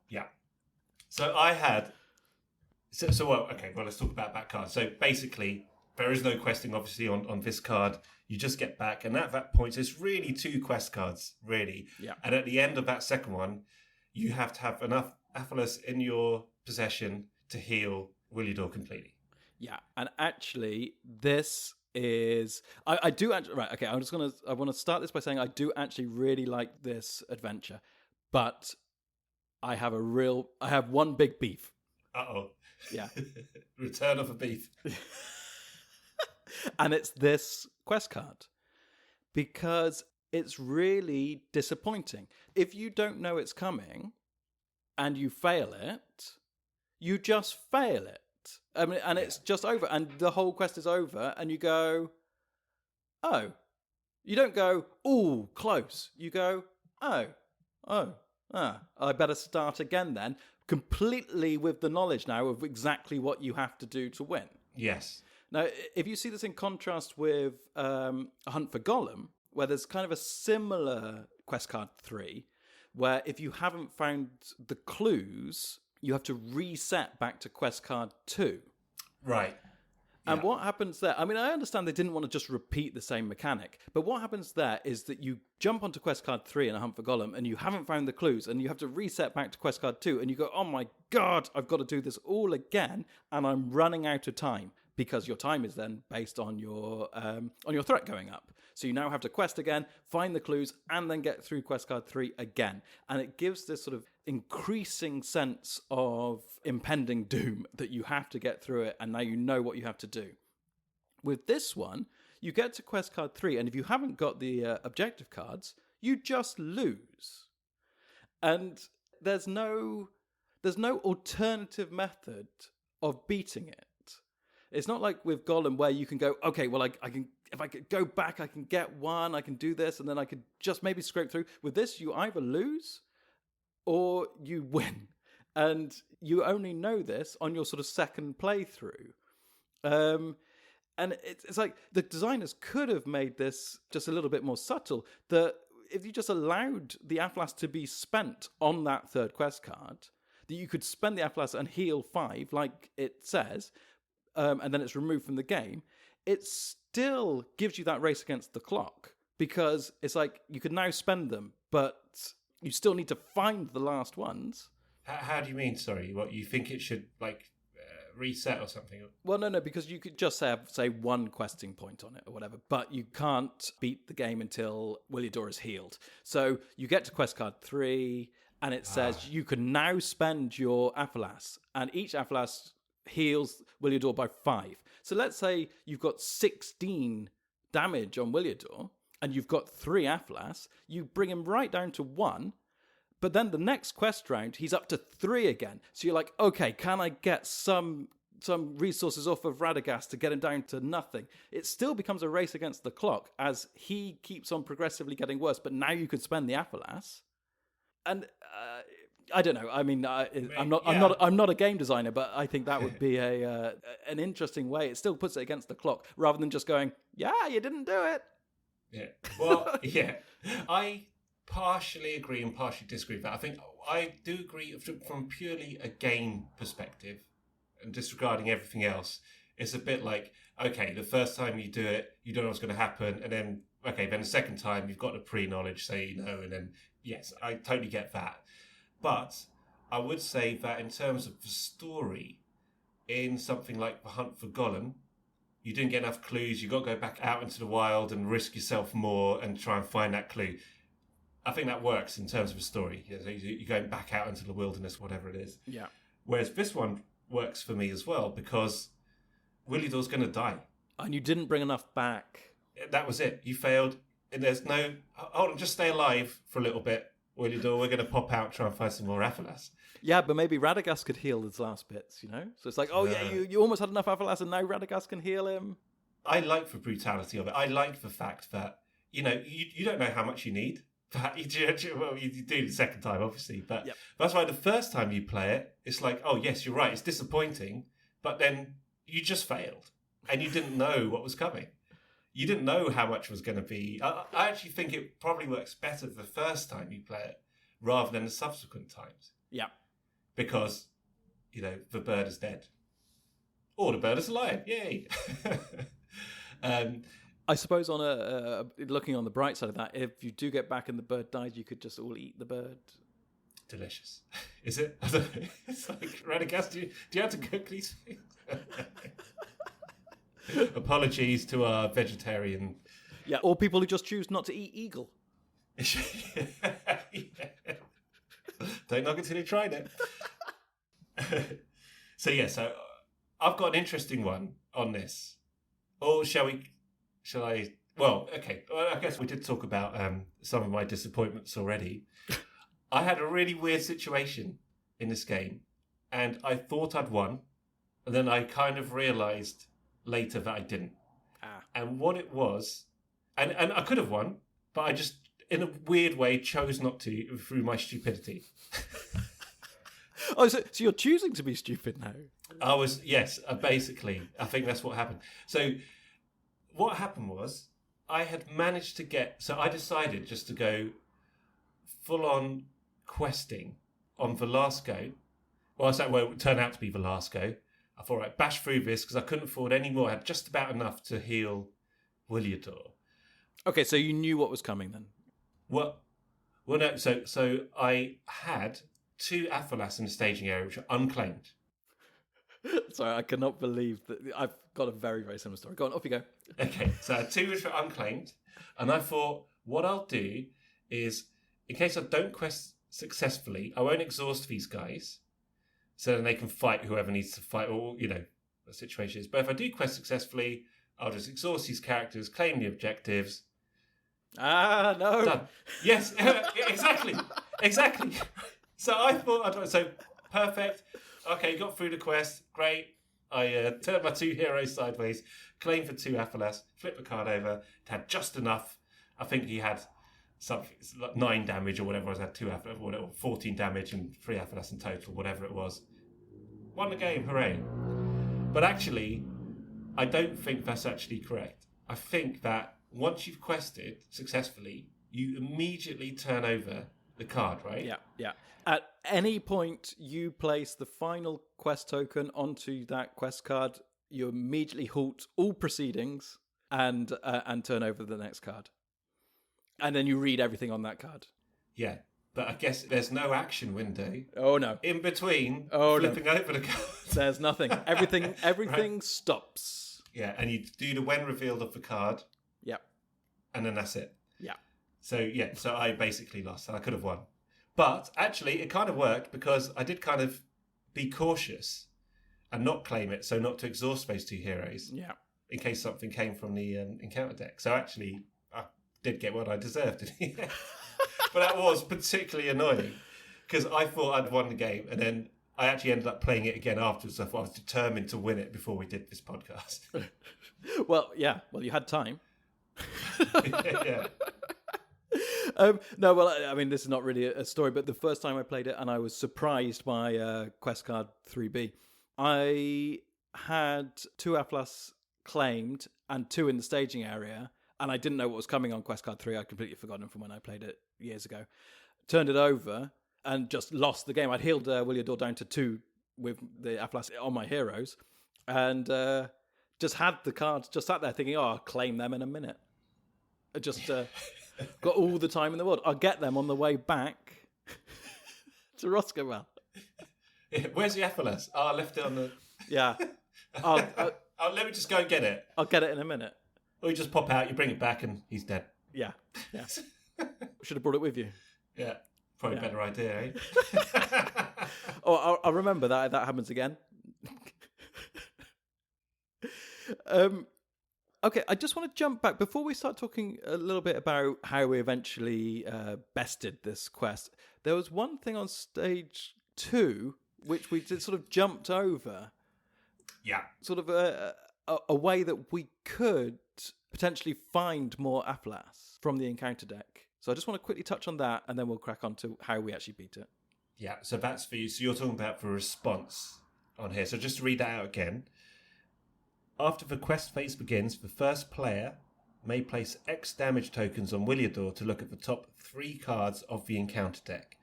Yeah. So I had... well, let's talk about that card. So basically, there is no questing, obviously, on this card. You just get back. And at that point, it's really 2 quest cards, really. Yeah. And at the end of that second one, you have to have enough Athelas in your possession to heal Williador completely. Yeah, and actually, this is... I do actually... Right, okay, I want to start this by saying I do actually really like this adventure, but I have one big beef. Uh-oh. Yeah. Return of a beef. And it's this quest card, because it's really disappointing. If you don't know it's coming and you fail it, you just fail it. I mean, and it's just over, and the whole quest is over, and you go, oh. You don't go, ooh, close. You go, I better start again then, completely with the knowledge now of exactly what you have to do to win. Yes. Now, if you see this in contrast with A Hunt for Gollum, where there's kind of a similar quest card 3, where if you haven't found the clues, you have to reset back to quest card 2. Right. And what happens there? I mean, I understand they didn't want to just repeat the same mechanic, but what happens there is that you jump onto quest card 3 in A Hunt for Gollum, and you haven't found the clues, and you have to reset back to quest card 2, and you go, oh my God, I've got to do this all again, and I'm running out of time. Because your time is then based on your threat going up. So you now have to quest again, find the clues, and then get through quest card 3 again. And it gives this sort of increasing sense of impending doom that you have to get through it, and now you know what you have to do. With this one, you get to quest card 3, and if you haven't got the objective cards, you just lose. And there's no alternative method of beating it. It's not like with Gollum where you can go, okay, well, I can, if I could go back, I can get one, I can do this, and then I could just maybe scrape through. With this, you either lose or you win. And you only know this on your sort of second playthrough. And it's like the designers could have made this just a little bit more subtle, that if you just allowed the Atlas to be spent on that third quest card, that you could spend the Atlas and heal 5, like it says, and then it's removed from the game, it still gives you that race against the clock, because it's like you could now spend them, but you still need to find the last ones. How do you mean, sorry? What, you think it should, reset or something? Well, no, because you could just have, say, one questing point on it or whatever, but you can't beat the game until Williador is healed. So you get to quest card 3, and it says you can now spend your Atlas, and each Atlas heals Williador by 5. So let's say you've got 16 damage on Williador, and you've got 3 Atlas, you bring him right down to 1, but then the next quest round, he's up to 3 again. So you're like, okay, can I get some resources off of Radagast to get him down to nothing? It still becomes a race against the clock as he keeps on progressively getting worse, but now you can spend the Atlas. And I don't know. I mean, I'm not a game designer, but I think that would be an interesting way. It still puts it against the clock rather than just going, yeah, you didn't do it. Yeah. Well, yeah. I partially agree and partially disagree with that. I think I do agree from purely a game perspective, and disregarding everything else. It's a bit like, okay, the first time you do it, you don't know what's going to happen, and then the second time you've got the pre-knowledge, so you know, and then yes, I totally get that. But I would say that in terms of the story, in something like The Hunt for Gollum, you didn't get enough clues. You got to go back out into the wild and risk yourself more and try and find that clue. I think that works in terms of a story. You're going back out into the wilderness, whatever it is. Yeah. Whereas this one works for me as well, because Williador's going to die. And you didn't bring enough back. That was it. You failed. And there's no, hold on, just stay alive for a little bit, Williador. We're going to pop out, try and find some more Athalas. Yeah, but maybe Radagast could heal his last bits, you know? So it's like, oh yeah, you almost had enough Athalas and now Radagast can heal him. I like the brutality of it. I like the fact that, you know, you don't know how much you need But you do the second time, obviously. But Yep. that's why the first time you play it, it's like, oh, yes, you're right. It's disappointing. But then you just failed. And you didn't know what was coming. You didn't know how much was going to be. I actually think it probably works better the first time you play it rather than the subsequent times. Yeah. Because, the bird is dead. Or the bird is alive. Yay. I suppose on looking on the bright side of that, if you do get back and the bird dies, you could just all eat the bird. Delicious. Is it? I don't know. It's like, Radagast, do you have to cook these things? Apologies to our vegetarian... Yeah, or people who just choose not to eat eagle. Yeah. Don't knock until you tried it. So I've got an interesting one on this. Or shall I? Well, okay. Well, I guess we did talk about some of my disappointments already. I had a really weird situation in this game, and I thought I'd won, and then I kind of realised later that I didn't. And what it was, and I could have won, but I just, in a weird way, chose not to through my stupidity. Oh, so you're choosing to be stupid now? Basically. I think that's what happened. So what happened was I had managed to so I decided just to go full-on questing on Velasco. Well, it turned out to be Velasco. I thought, right, bash through this because I couldn't afford any more. I had just about enough to heal Williador. Okay, so you knew what was coming then? Well, no. So I had 2 Athalas in the staging area, which are unclaimed. Sorry, I cannot believe that. I've got a very, very similar story. Go on, off you go. Okay, so I had 2 which were unclaimed, and I thought what I'll do is, in case I don't quest successfully, I won't exhaust these guys, so then they can fight whoever needs to fight, or, the situation is. But if I do quest successfully, I'll just exhaust these characters, claim the objectives. No. Done. Yes, exactly. So I thought, perfect. Okay, got through the quest. Great. I turned my 2 heroes sideways, claimed for 2 Athalas, flipped the card over. It had just enough. I think he had something like 9 damage or whatever. I had 2 Athalas, or 14 damage and 3 Athalas in total, whatever it was. Won the game, hooray. But actually, I don't think that's actually correct. I think that once you've quested successfully, you immediately turn over the card, right? Yeah. At any point you place the final quest token onto that quest card, you immediately halt all proceedings and turn over the next card. And then you read everything on that card. Yeah, but I guess there's no action window. Oh, no. In between flipping over the card. There's nothing. Everything right. Stops. Yeah, and you do the when revealed of the card. Yeah. And then that's it. Yeah. So I basically lost, and I could have won. But actually, it kind of worked because I did kind of be cautious and not claim it, so not to exhaust those 2 heroes. Yeah. In case something came from the encounter deck. So actually, I did get what I deserved. But that was particularly annoying because I thought I'd won the game, and then I actually ended up playing it again afterwards. I thought I was determined to win it before we did this podcast. Well, yeah. Well, you had time. Yeah. No, well, I mean, this is not really a story, but the first time I played it and I was surprised by quest card 3B, I had 2 Athalas claimed and 2 in the staging area, and I didn't know what was coming on quest card 3. I'd completely forgotten from when I played it years ago. Turned it over and just lost the game. I'd healed Williador down to 2 with the Athalas on my heroes, and just had the cards, just sat there thinking, I'll claim them in a minute. I just... got all the time in the world. I'll get them on the way back to Rhosgobel. Yeah, where's the Athalas? I left it on the... Yeah. Let me just go and get it. I'll get it in a minute. Or you just pop out, you bring it back, and he's dead. Yeah. Should have brought it with you. Yeah. Probably a better idea, eh? I'll remember that if that happens again. Okay, I just want to jump back before we start talking a little bit about how we eventually bested this quest. There was one thing on stage 2 which we did sort of jumped over. Yeah. Sort of a way that we could potentially find more Athalas from the encounter deck. So I just want to quickly touch on that, and then we'll crack on to how we actually beat it. Yeah, so that's for you. So you're talking about for response on here. So just to read that out again. After the quest phase begins, the first player may place X damage tokens on Williador to look at the top 3 cards of the encounter deck.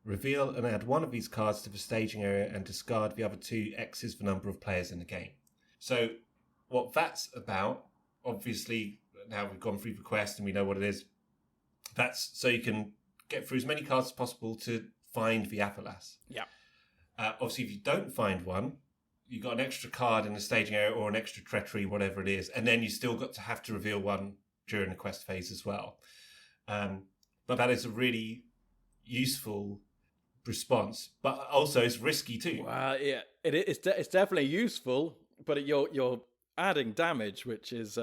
Reveal and add one of these cards to the staging area and discard the other 2 X's the number of players in the game. So what that's about, obviously, now we've gone through the quest and we know what it is, that's so you can get through as many cards as possible to find the Athalas. Yeah. Obviously, if you don't find one, you got an extra card in the staging area or an extra treachery, whatever it is, and then you still got to have to reveal one during the quest phase as well. But that is a really useful response, but also it's risky too. Well, yeah, it's definitely useful, but you're adding damage, which is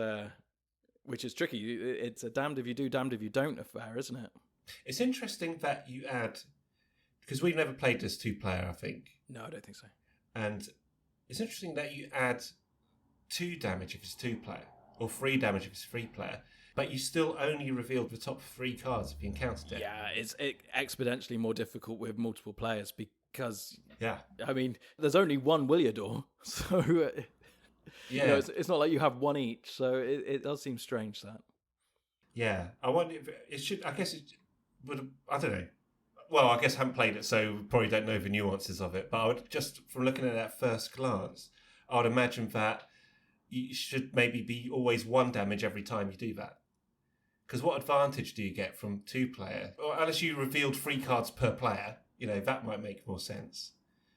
tricky. It's a damned if you do, damned if you don't affair, isn't it? It's interesting that you add, because we've never played this 2-player, I think. No, I don't think so. And it's interesting that you add 2 damage if it's 2-player, or 3 damage if it's 3-player, but you still only revealed the top 3 cards of the encounter deck. Yeah, it's exponentially more difficult with multiple players because, yeah, I mean, there's only one Williador, so yeah, it's not like you have one each, so it does seem strange that. Yeah, I wonder if it should. I guess it would. I don't know. Well, I guess I haven't played it, so probably don't know the nuances of it. But I would just from looking at that first glance, I would imagine that you should maybe be always 1 damage every time you do that. Because what advantage do you get from 2-player? Or unless you revealed 3 cards per player, that might make more sense.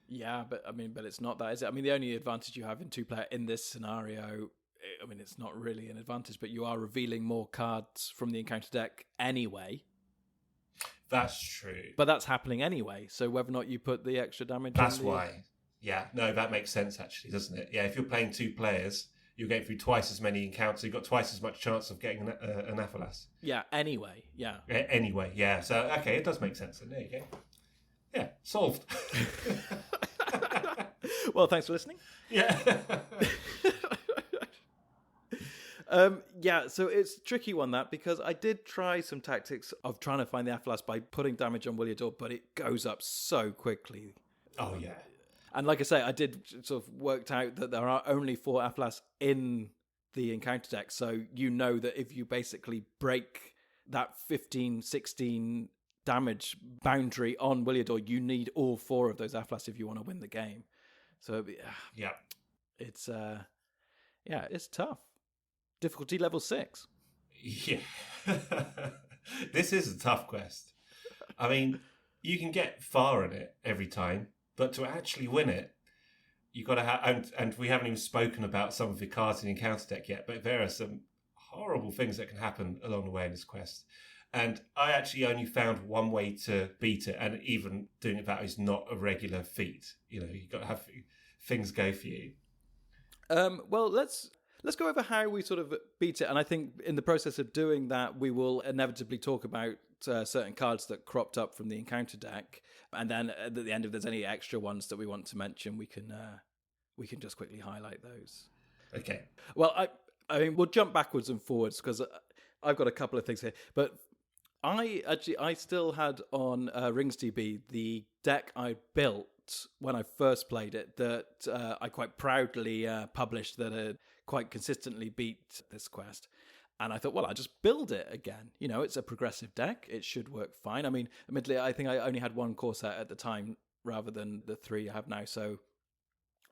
Yeah, but it's not that, is it? I mean, the only advantage you have in 2-player in this scenario, I mean, it's not really an advantage, but you are revealing more cards from the encounter deck anyway. That's true. But that's happening anyway, so whether or not you put the extra damage That's why. Yeah, no, that makes sense actually, doesn't it? Yeah, if you're playing 2 players, you're getting through twice as many encounters, you've got twice as much chance of getting an Athalas. Yeah, anyway, yeah. Anyway, yeah. So, okay, it does make sense. Then there you go. Yeah, solved. Well, thanks for listening. Yeah. Yeah, so it's a tricky one, that, because I did try some tactics of trying to find the Athalas by putting damage on Williador, but it goes up so quickly. Oh, yeah. And like I say, I did sort of worked out that there are only 4 Athalas in the encounter deck, so you know that if you basically break that 15, 16 damage boundary on Williador, you need all 4 of those Athalas if you want to win the game. So, yeah. It's, it's tough. Difficulty level 6. Yeah. This is a tough quest. I mean, you can get far in it every time, but to actually win it, you've got to have... And we haven't even spoken about some of the cards in the encounter deck yet, but there are some horrible things that can happen along the way in this quest. And I actually only found one way to beat it, and even doing that is not a regular feat. You've got to have things go for you. Well, let's go over how we sort of beat it. And I think in the process of doing that, we will inevitably talk about certain cards that cropped up from the encounter deck. And then at the end, if there's any extra ones that we want to mention, we can just quickly highlight those. Okay. Well, I mean, we'll jump backwards and forwards because I've got a couple of things here. But I still had on RingsDB the deck I built when I first played it that I quite proudly published that had quite consistently beat this quest. And I thought, well, I'll just build it again. It's a progressive deck. It should work fine. I mean, admittedly, I think I only had 1 core set at the time rather than the 3 I have now. So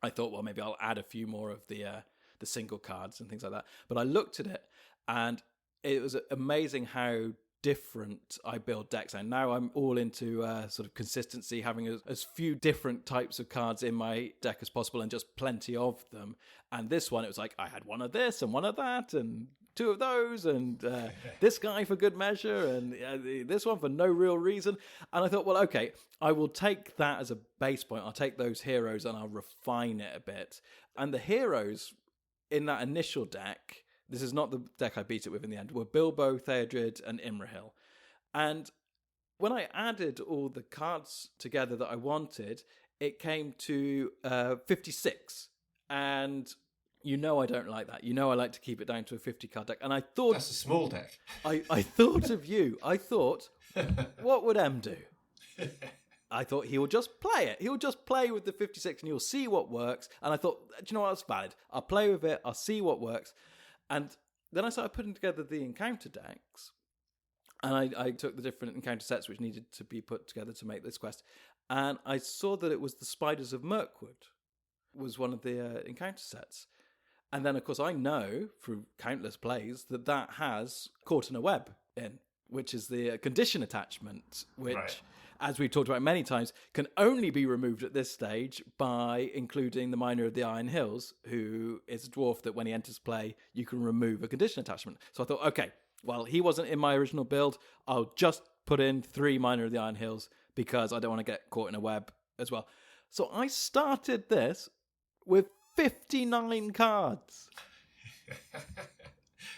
I thought, well, maybe I'll add a few more of the single cards and things like that. But I looked at it and it was amazing how different I build decks. And now I'm all into sort of consistency, having as few different types of cards in my deck as possible and just plenty of them. And this one, it was like I had one of this and one of that and 2 of those and this guy for good measure and this one for no real reason. And I thought, well, okay, I will take that as a base point. I'll take those heroes and I'll refine it a bit. And the heroes in that initial deck, this is not the deck I beat it with in the end, were Bilbo, Theodred, and Imrahil. And when I added all the cards together that I wanted, it came to 56. And You know I don't like that. You know I like to keep it down to a 50-card deck. And I thought... That's a small deck. I thought of you. I thought, what would M do? I thought he will just play it. He'll just play with the 56 and he'll see what works. And I thought, do you know what? That's valid. I'll play with it. I'll see what works. And then I started putting together the encounter decks. And I took the different encounter sets which needed to be put together to make this quest. And I saw that it was the Spiders of Mirkwood was one of the encounter sets. And then, of course, I know through countless plays that has Caught in a Web in, which is the condition attachment, which... Right. As we've talked about many times, can only be removed at this stage by including the Miner of the Iron Hills, who is a dwarf that when he enters play, you can remove a condition attachment. So I thought, okay, well, he wasn't in my original build. I'll just put in 3 Miner of the Iron Hills because I don't want to get caught in a web as well. So I started this with 59 cards.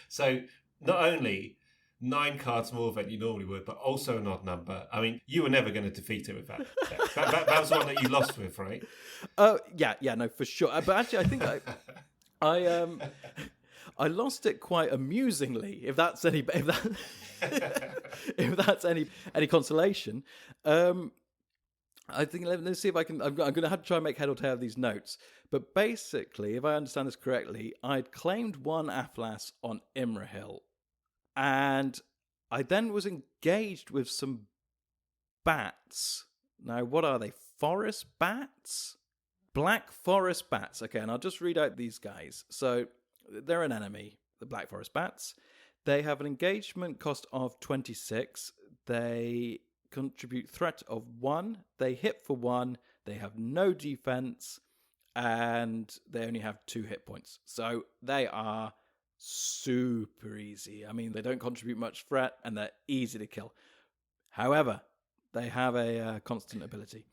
So not only 9 cards more than you normally would, but also an odd number. I mean, you were never going to defeat it with that. That was one that you lost with, right? Yeah, no, for sure. But actually, I think I lost it quite amusingly. If that's any consolation. I think let's see if I can. I'm going to have to try and make head or tail of these notes. But basically, if I understand this correctly, I'd claimed 1 Athlas on Imrahil. And I then was engaged with some bats. Now, what are they? Forest bats? Black forest bats. Okay, and I'll just read out these guys. So, they're an enemy, the Black Forest bats. They have an engagement cost of 26. They contribute threat of 1. They hit for 1. They have no defense. And they only have 2 hit points. So, they are... super easy. I mean, they don't contribute much threat and they're easy to kill. However, they have a constant ability.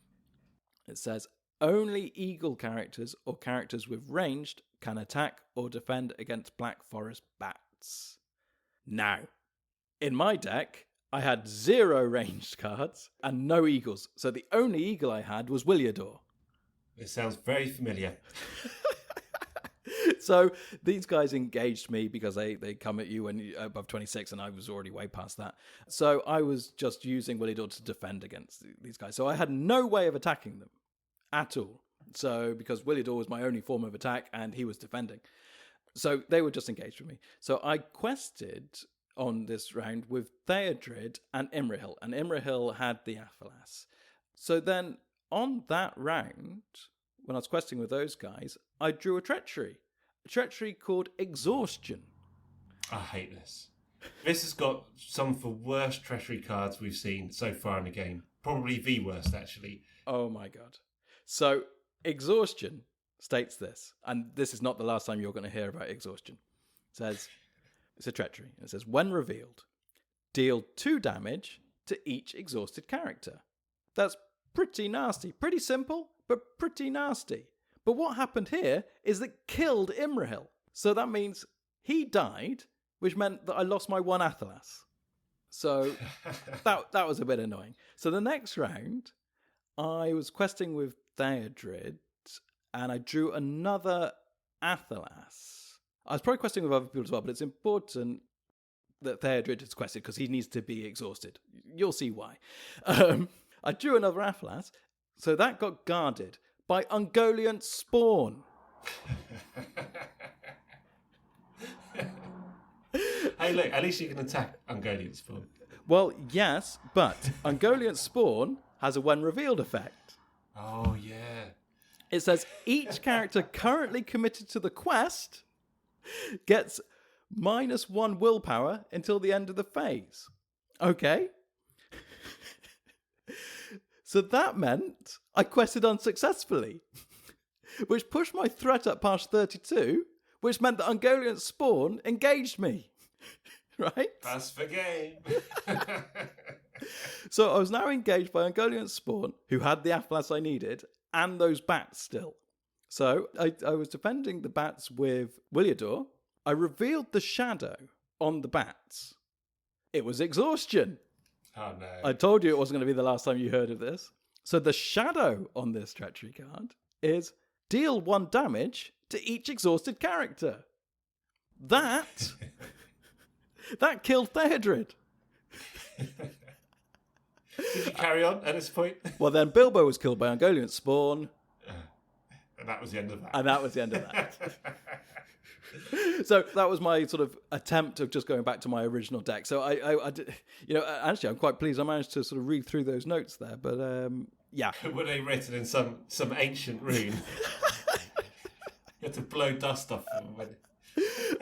It says, only eagle characters or characters with ranged can attack or defend against Black Forest bats. Now, in my deck, I had 0 ranged cards and no eagles. So the only eagle I had was Williador. It sounds very familiar. So these guys engaged me because they come at you when you're above 26, and I was already way past that. So I was just using Willidor to defend against these guys. So I had no way of attacking them at all. So because Willidor was my only form of attack and he was defending. So they were just engaged with me. So I quested on this round with Theodred and Imrahil. And Imrahil had the Athelas. So then on that round, when I was questing with those guys, I drew a treachery. A treachery called Exhaustion. I hate this. This has got some of the worst treachery cards we've seen so far in the game. Probably the worst, actually. Oh my god. So, Exhaustion states this, and this is not the last time you're going to hear about Exhaustion. It says, it's a treachery. It says, when revealed, deal 2 damage to each exhausted character. That's pretty nasty. Pretty simple, but pretty nasty. But what happened here is that killed Imrahil. So that means he died, which meant that I lost my 1 Athelas. So that was a bit annoying. So the next round, I was questing with Theodred, and I drew another Athelas. I was probably questing with other people as well, but it's important that Theodred is quested because he needs to be exhausted. You'll see why. I drew another Athelas, so that got guarded by Ungoliant Spawn. Hey, look, at least you can attack Ungoliant Spawn. Well, yes, but Ungoliant Spawn has a when revealed effect. Oh, yeah. It says each character currently committed to the quest gets -1 willpower until the end of the phase. Okay. So that meant I quested unsuccessfully, which pushed my threat up past 32, which meant that Ungoliant Spawn engaged me. Right? That's the game. So I was now engaged by Ungoliant Spawn, who had the Athelas I needed, and those bats still. So I was defending the bats with Williador. I revealed the shadow on the bats. It was Exhaustion. Oh, no. I told you it wasn't going to be the last time you heard of this. So the shadow on this treachery card is deal 1 damage to each exhausted character. That killed Theodred. Did you carry on at this point? Well, then Bilbo was killed by Ungoliant spawn. And that was the end of that. And that was the end of that. So that was my sort of attempt of just going back to my original deck. So I did, actually, I'm quite pleased I managed to sort of read through those notes there. But yeah. Were they written in some ancient rune? You had to blow dust off them.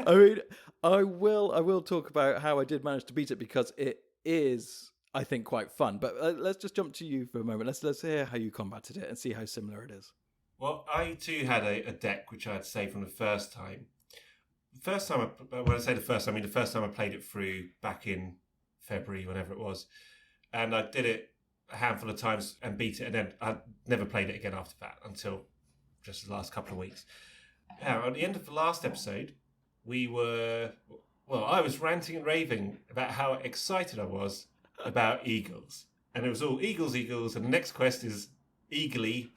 I mean, I will talk about how I did manage to beat it because it is, I think, quite fun. But let's just jump to you for a moment. Let's hear how you combated it and see how similar it is. Well, I too had a deck which I had to say from the first time. When I say the first time, I mean the first time I played it through back in February, whenever it was. And I did it a handful of times and beat it, and then I never played it again after that until just the last couple of weeks. Now, at the end of the last episode, I was ranting and raving about how excited I was about eagles. And it was all eagles, and the next quest is eagly.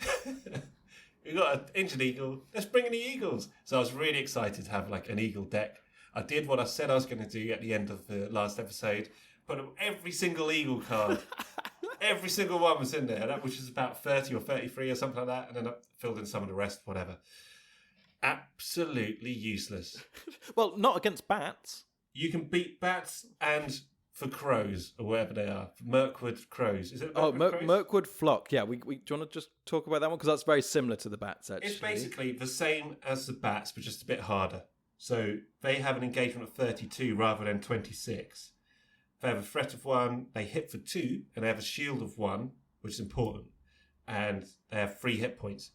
We got an injured eagle. Let's bring in the eagles. So I was really excited to have like an eagle deck. I did what I said I was going to do at the end of the last episode. Put every single eagle card. Every single one was in there, which is about 30 or 33 or something like that. And then I filled in some of the rest, whatever. Absolutely useless. Well, not against bats. You can beat bats and for crows or whatever they are. Mirkwood crows. Is it Mirkwood flock. Yeah, do you want to just talk about that one? Because that's very similar to the bats, actually. It's basically the same as the bats, but just a bit harder. So they have an engagement of 32 rather than 26. They have a threat of 1, they hit for 2, and they have a shield of 1, which is important. And they have 3 hit points.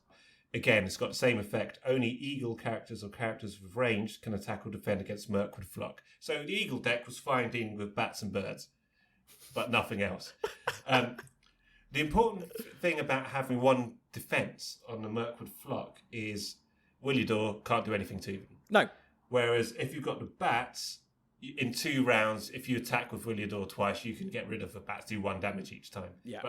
Again, it's got the same effect. Only eagle characters or characters with range can attack or defend against Mirkwood flock. So the eagle deck was fine dealing with bats and birds, but nothing else. The important thing about having 1 defense on the Mirkwood flock is Williador can't do anything to them. No. Whereas if you've got the bats, in 2 rounds, if you attack with Williador twice, you can get rid of the bats, do 1 damage each time. Yeah.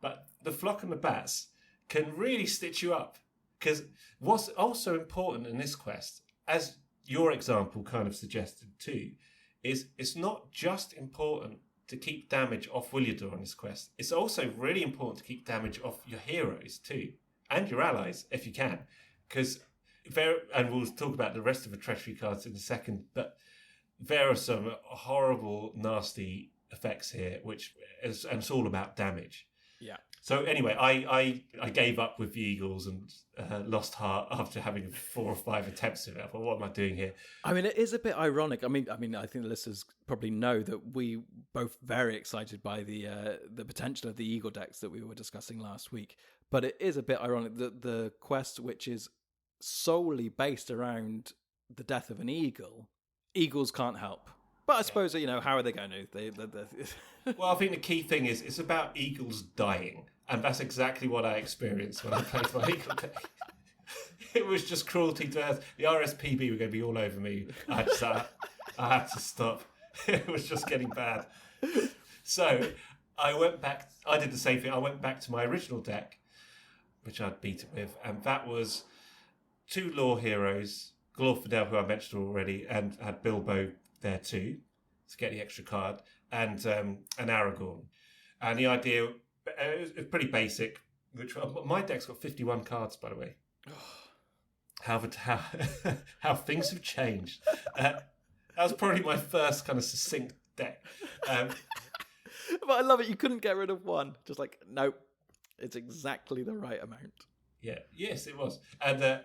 But the flock and the bats can really stitch you up. Because what's also important in this quest, as your example kind of suggested too, is it's not just important to keep damage off Williador on this quest. It's also really important to keep damage off your heroes too, and your allies if you can. Because and we'll talk about the rest of the treachery cards in a second, but there are some horrible, nasty effects here, and it's all about damage. Yeah. So anyway, I gave up with the eagles and lost heart after having 4 or 5 attempts at it. I thought, what am I doing here? I mean, it is a bit ironic. I mean, I think the listeners probably know that we both very excited by the potential of the eagle decks that we were discussing last week. But it is a bit ironic that the quest, which is solely based around the death of an eagle, eagles can't help. But I suppose, how are they going to? Well, I think the key thing is it's about eagles dying. And that's exactly what I experienced when I played my eagle deck. It was just cruelty to earth. The RSPB were going to be all over me. I had to stop. It was just getting bad. So I went back. I did the same thing. I went back to my original deck, which I'd beat it with. And that was 2 lore heroes, Glorfindel, who I mentioned already, and had Bilbo there too, to get the extra card, and Aragorn. And the idea, it was pretty basic. My deck's got 51 cards, by the way. How things have changed. That was probably my first kind of succinct deck. But I love it. You couldn't get rid of 1. Just like, nope, it's exactly the right amount. Yeah, yes, it was. And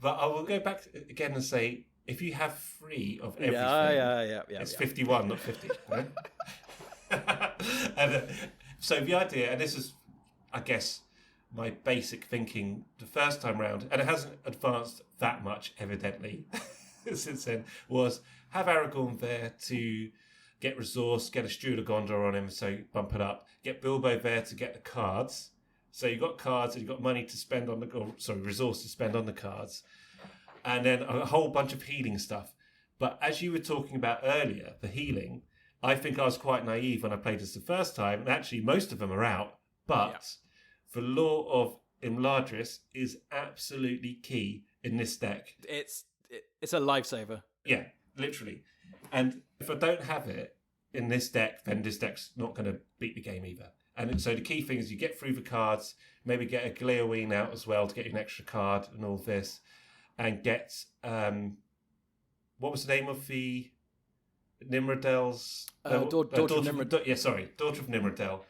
but I will go back again and say, if you have 3 of everything, it's 51, not 50. Right? And so the idea, and this is, I guess, my basic thinking the first time round, and it hasn't advanced that much, evidently, since then, was have Aragorn there to get resource, get a Steward of Gondor on him, so bump it up. Get Bilbo there to get the cards. So you've got cards and you've got money to spend on resource to spend on the cards. And then a whole bunch of healing stuff. But as you were talking about earlier, the healing, I think I was quite naive when I played this the first time. And actually, most of them are out. But the lore of Imladris is absolutely key in this deck. It's a lifesaver. Yeah, literally. And if I don't have it in this deck, then this deck's not going to beat the game either. And so the key thing is you get through the cards, maybe get a Gleoween out as well to get you an extra card and all this, and get what was the name of the Nimradel's Daughter of Nimrodel. Daughter of Nimrodel.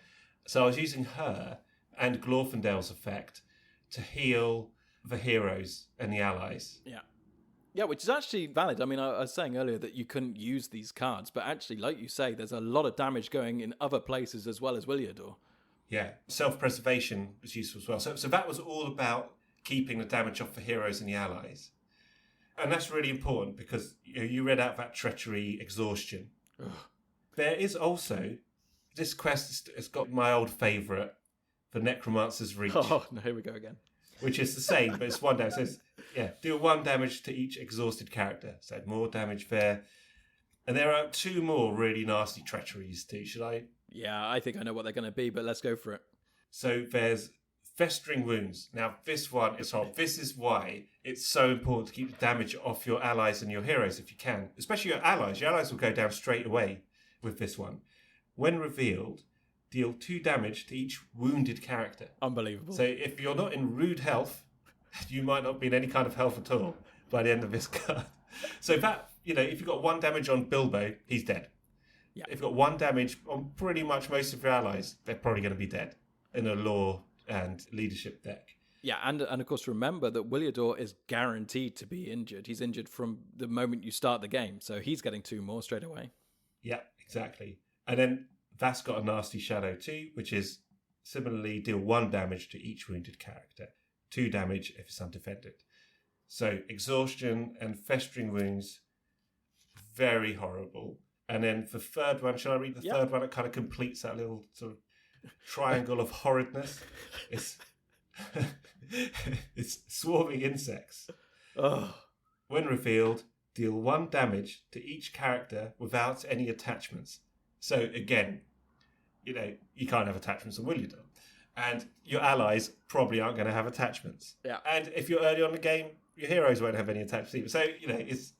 So I was using her and Glorfindel's effect to heal the heroes and the allies. Yeah, which is actually valid. I mean, I was saying earlier that you couldn't use these cards, but actually, like you say, there's a lot of damage going in other places as well as Williador. Yeah, self-preservation was useful as well. So that was all about keeping the damage off the heroes and the allies. And that's really important because you read out that treachery exhaustion. Ugh. There is also, this quest has got my old favourite, the Necromancer's Reach. Oh, no, here we go again. Which is the same, but it's 1 damage. So it's, deal 1 damage to each exhausted character. So more damage there. And there are 2 more really nasty treacheries too. Should I? Yeah, I think I know what they're going to be, but let's go for it. So there's Festering Wounds. Now, this one is hard. This is why it's so important to keep the damage off your allies and your heroes if you can. Especially your allies. Your allies will go down straight away with this one. When revealed, deal 2 damage to each wounded character. Unbelievable. So if you're not in rude health, you might not be in any kind of health at all by the end of this card. So that, if you've got 1 damage on Bilbo, he's dead. Yeah. If you've got 1 damage on pretty much most of your allies, they're probably going to be dead in a lore and leadership deck. Yeah, and of course remember that Williador is guaranteed to be injured. He's injured from the moment you start the game, so he's getting 2 more straight away. Yeah, exactly. And then that's got a nasty shadow too, which is similarly deal 1 damage to each wounded character, 2 damage if it's undefended. So exhaustion and festering wounds, very horrible. And then the third one, shall I read the third one? It kind of completes that little sort of triangle of horridness. It's it's swarming insects. Oh. When revealed, deal 1 damage to each character without any attachments. So again, you can't have attachments on Williador. And your allies probably aren't going to have attachments. Yeah. And if you're early on the game, your heroes won't have any attachments either. So, it's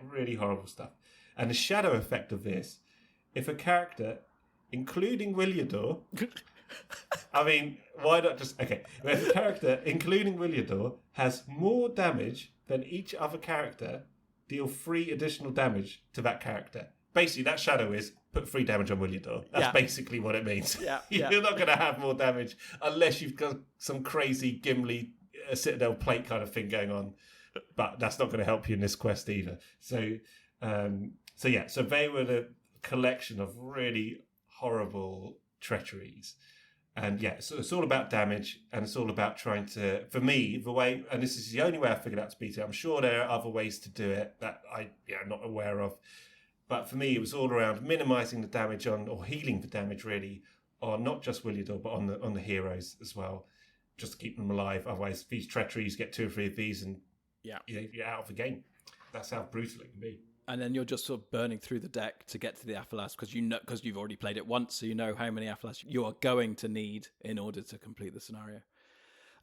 really horrible stuff. And the shadow effect of this, if a character, including Williador, I mean, why not just... Okay, if a character, including Williador, has more damage than each other character, deal 3 additional damage to that character. Basically, that shadow is put 3 damage on Williador. That's basically what it means. Yeah, You're not going to have more damage unless you've got some crazy Gimli Citadel plate kind of thing going on. But that's not going to help you in this quest either. So they were the collection of really horrible treacheries. And so it's all about damage, and it's all about trying to, for me, the way, and this is the only way I figured out to beat it. I'm sure there are other ways to do it that I'm not aware of. But for me, it was all around minimising the damage or healing the damage really, on not just Williador, but on the heroes as well, just to keep them alive. Otherwise, these treacheries, get 2 or 3 of these, and you're out of the game. That's how brutal it can be. And then you're just sort of burning through the deck to get to the Athalas because you've already played it once, so you know how many Athalas you are going to need in order to complete the scenario.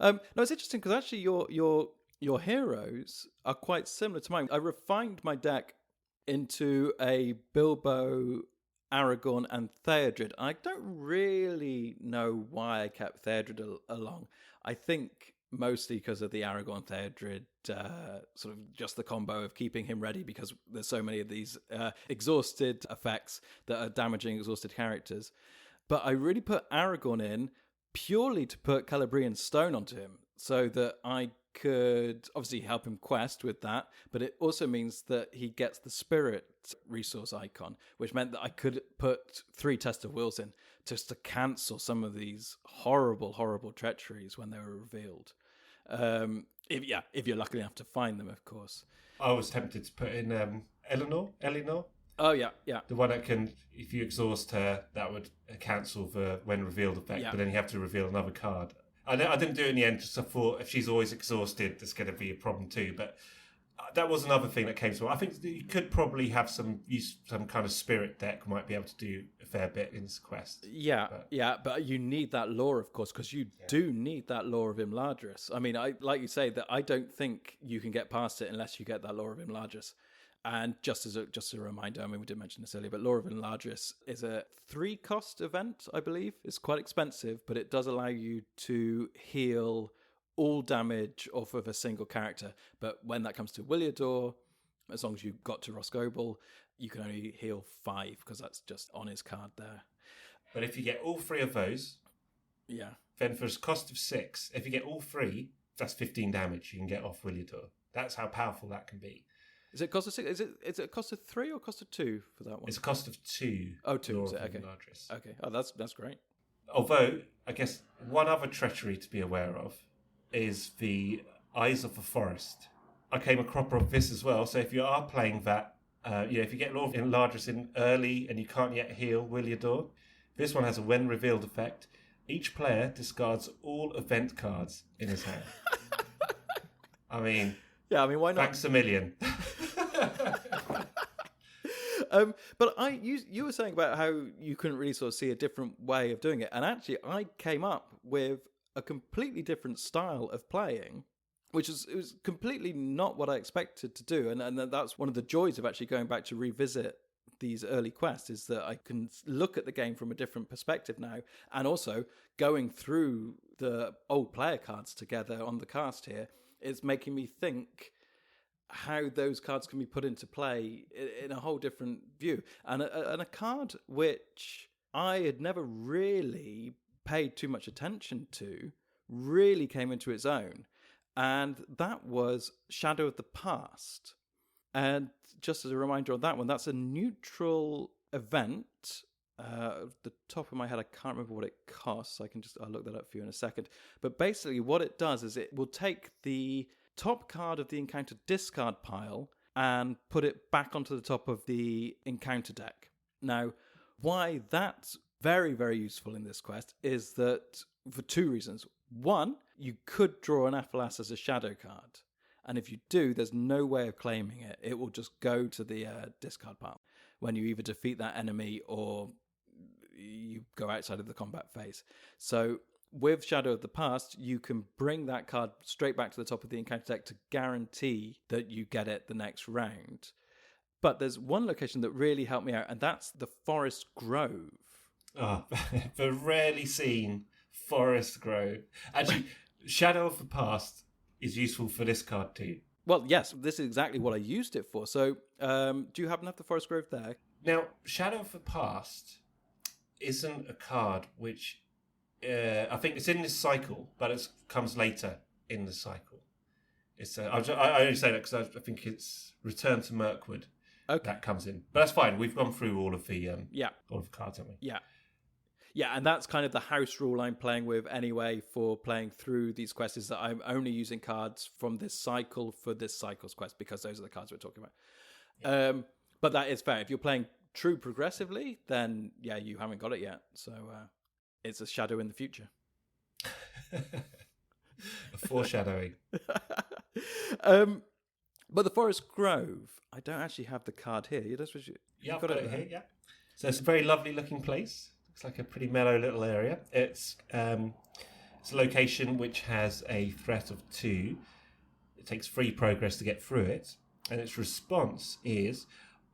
No, it's interesting because actually your heroes are quite similar to mine. I refined my deck into a Bilbo, Aragorn, and Theodred. I don't really know why I kept Theodred along. I think mostly because of the Aragorn Theodred, sort of just the combo of keeping him ready because there's so many of these exhausted effects that are damaging exhausted characters. But I really put Aragorn in purely to put Celebrian Stone onto him so that I could obviously help him quest with that, but it also means that he gets the spirit resource icon, which meant that I could put 3 Test of Wills in just to cancel some of these horrible, horrible treacheries when they were revealed. If you're lucky enough to find them, of course. I was tempted to put in Elinor. Oh, yeah. The one that can, if you exhaust her, that would cancel the when revealed effect, but then you have to reveal another card. I didn't do it in the end because I thought if she's always exhausted, there's going to be a problem too. But that was another thing that came to mind. I think that you could probably have some kind of spirit deck might be able to do a fair bit in this quest. But you need that lore, of course, because you do need that lore of Imladris. I mean, like you say, that I don't think you can get past it unless you get that lore of Imladris. And just as a reminder, I mean, we did mention this earlier, but Lore of Imladris is a 3-cost event, I believe. It's quite expensive, but it does allow you to heal all damage off of a single character. But when that comes to Williador, as long as you got to Rhosgobel, you can only heal 5 because that's just on his card there. But if you get all 3 of those, then for a cost of 6, if you get all 3, that's 15 damage you can get off Williador. That's how powerful that can be. Is it cost of 6? Is it a cost of 3 or cost of 2 for that one? It's a cost of 2. Oh, 2. Lore Is it? Okay. Imladris. Okay. Oh, that's great. Although, I guess one other treachery to be aware of is the Eyes of the Forest. I came across this as well. So if you are playing that, if you get Lore of Imladris in early and you can't yet heal Williador, this one has a when revealed effect. Each player discards all event cards in his hand. I mean, why not? Thanks a million. But you were saying about how you couldn't really sort of see a different way of doing it, and actually I came up with a completely different style of playing, which it was completely not what I expected to do, and that's one of the joys of actually going back to revisit these early quests, is that I can look at the game from a different perspective now, and also going through the old player cards together on the cast here is making me think how those cards can be put into play in a whole different view. And a card which I had never really paid too much attention to really came into its own. And that was Shadow of the Past. And just as a reminder on that one, that's a neutral event. The top of my head, I can't remember what it costs. I'll look that up for you in a second. But basically what it does is it will take the top card of the encounter discard pile and put it back onto the top of the encounter deck. Now, why that's very, very useful in this quest is that for 2 reasons. One, you could draw an Aphelas as a shadow card. And if you do, there's no way of claiming it. It will just go to the discard pile when you either defeat that enemy or you go outside of the combat phase. So with Shadow of the Past, you can bring that card straight back to the top of the encounter deck to guarantee that you get it the next round. But there's one location that really helped me out, and that's the Forest Grove. The rarely seen Forest Grove. Actually, Shadow of the Past is useful for this card too. Well, yes, this is exactly what I used it for. So, do you happen to have the Forest Grove there? Now, Shadow of the Past isn't a card which... I think it's in this cycle, but it comes later in the cycle. I only say that because I think it's Return to Mirkwood that comes in. But that's fine. We've gone through all of the cards, haven't we? Yeah, and that's kind of the house rule I'm playing with anyway for playing through these quests, is that I'm only using cards from this cycle for this cycle's quest because those are the cards we're talking about. Yeah. But that is fair. If you're playing true progressively, then you haven't got it yet. So it's a shadow in the future. A foreshadowing. But the Forest Grove, I don't actually have the card here. I've got it here, yeah. So it's a very lovely looking place. Looks like a pretty mellow little area. It's a location which has a threat of 2. It takes 3 progress to get through it. And its response is,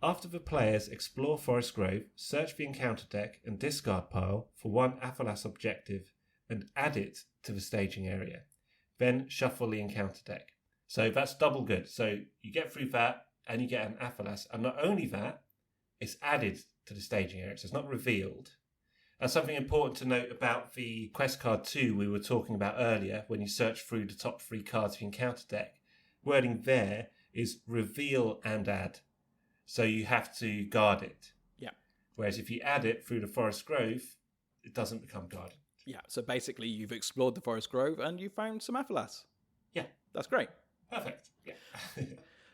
after the players explore Forest Grove, search the encounter deck and discard pile for 1 Aphelas objective and add it to the staging area. Then shuffle the encounter deck. So that's double good. So you get through that and you get an Aphelas. And not only that, it's added to the staging area. So it's not revealed. That's something important to note about the quest card 2 we were talking about earlier when you search through the top 3 cards of the encounter deck. Wording there is reveal and add. So you have to guard it. Yeah. Whereas if you add it through the Forest Grove, it doesn't become guarded. Yeah, so basically you've explored the Forest Grove and you found some Aphelas. Yeah. That's great. Perfect. Yeah.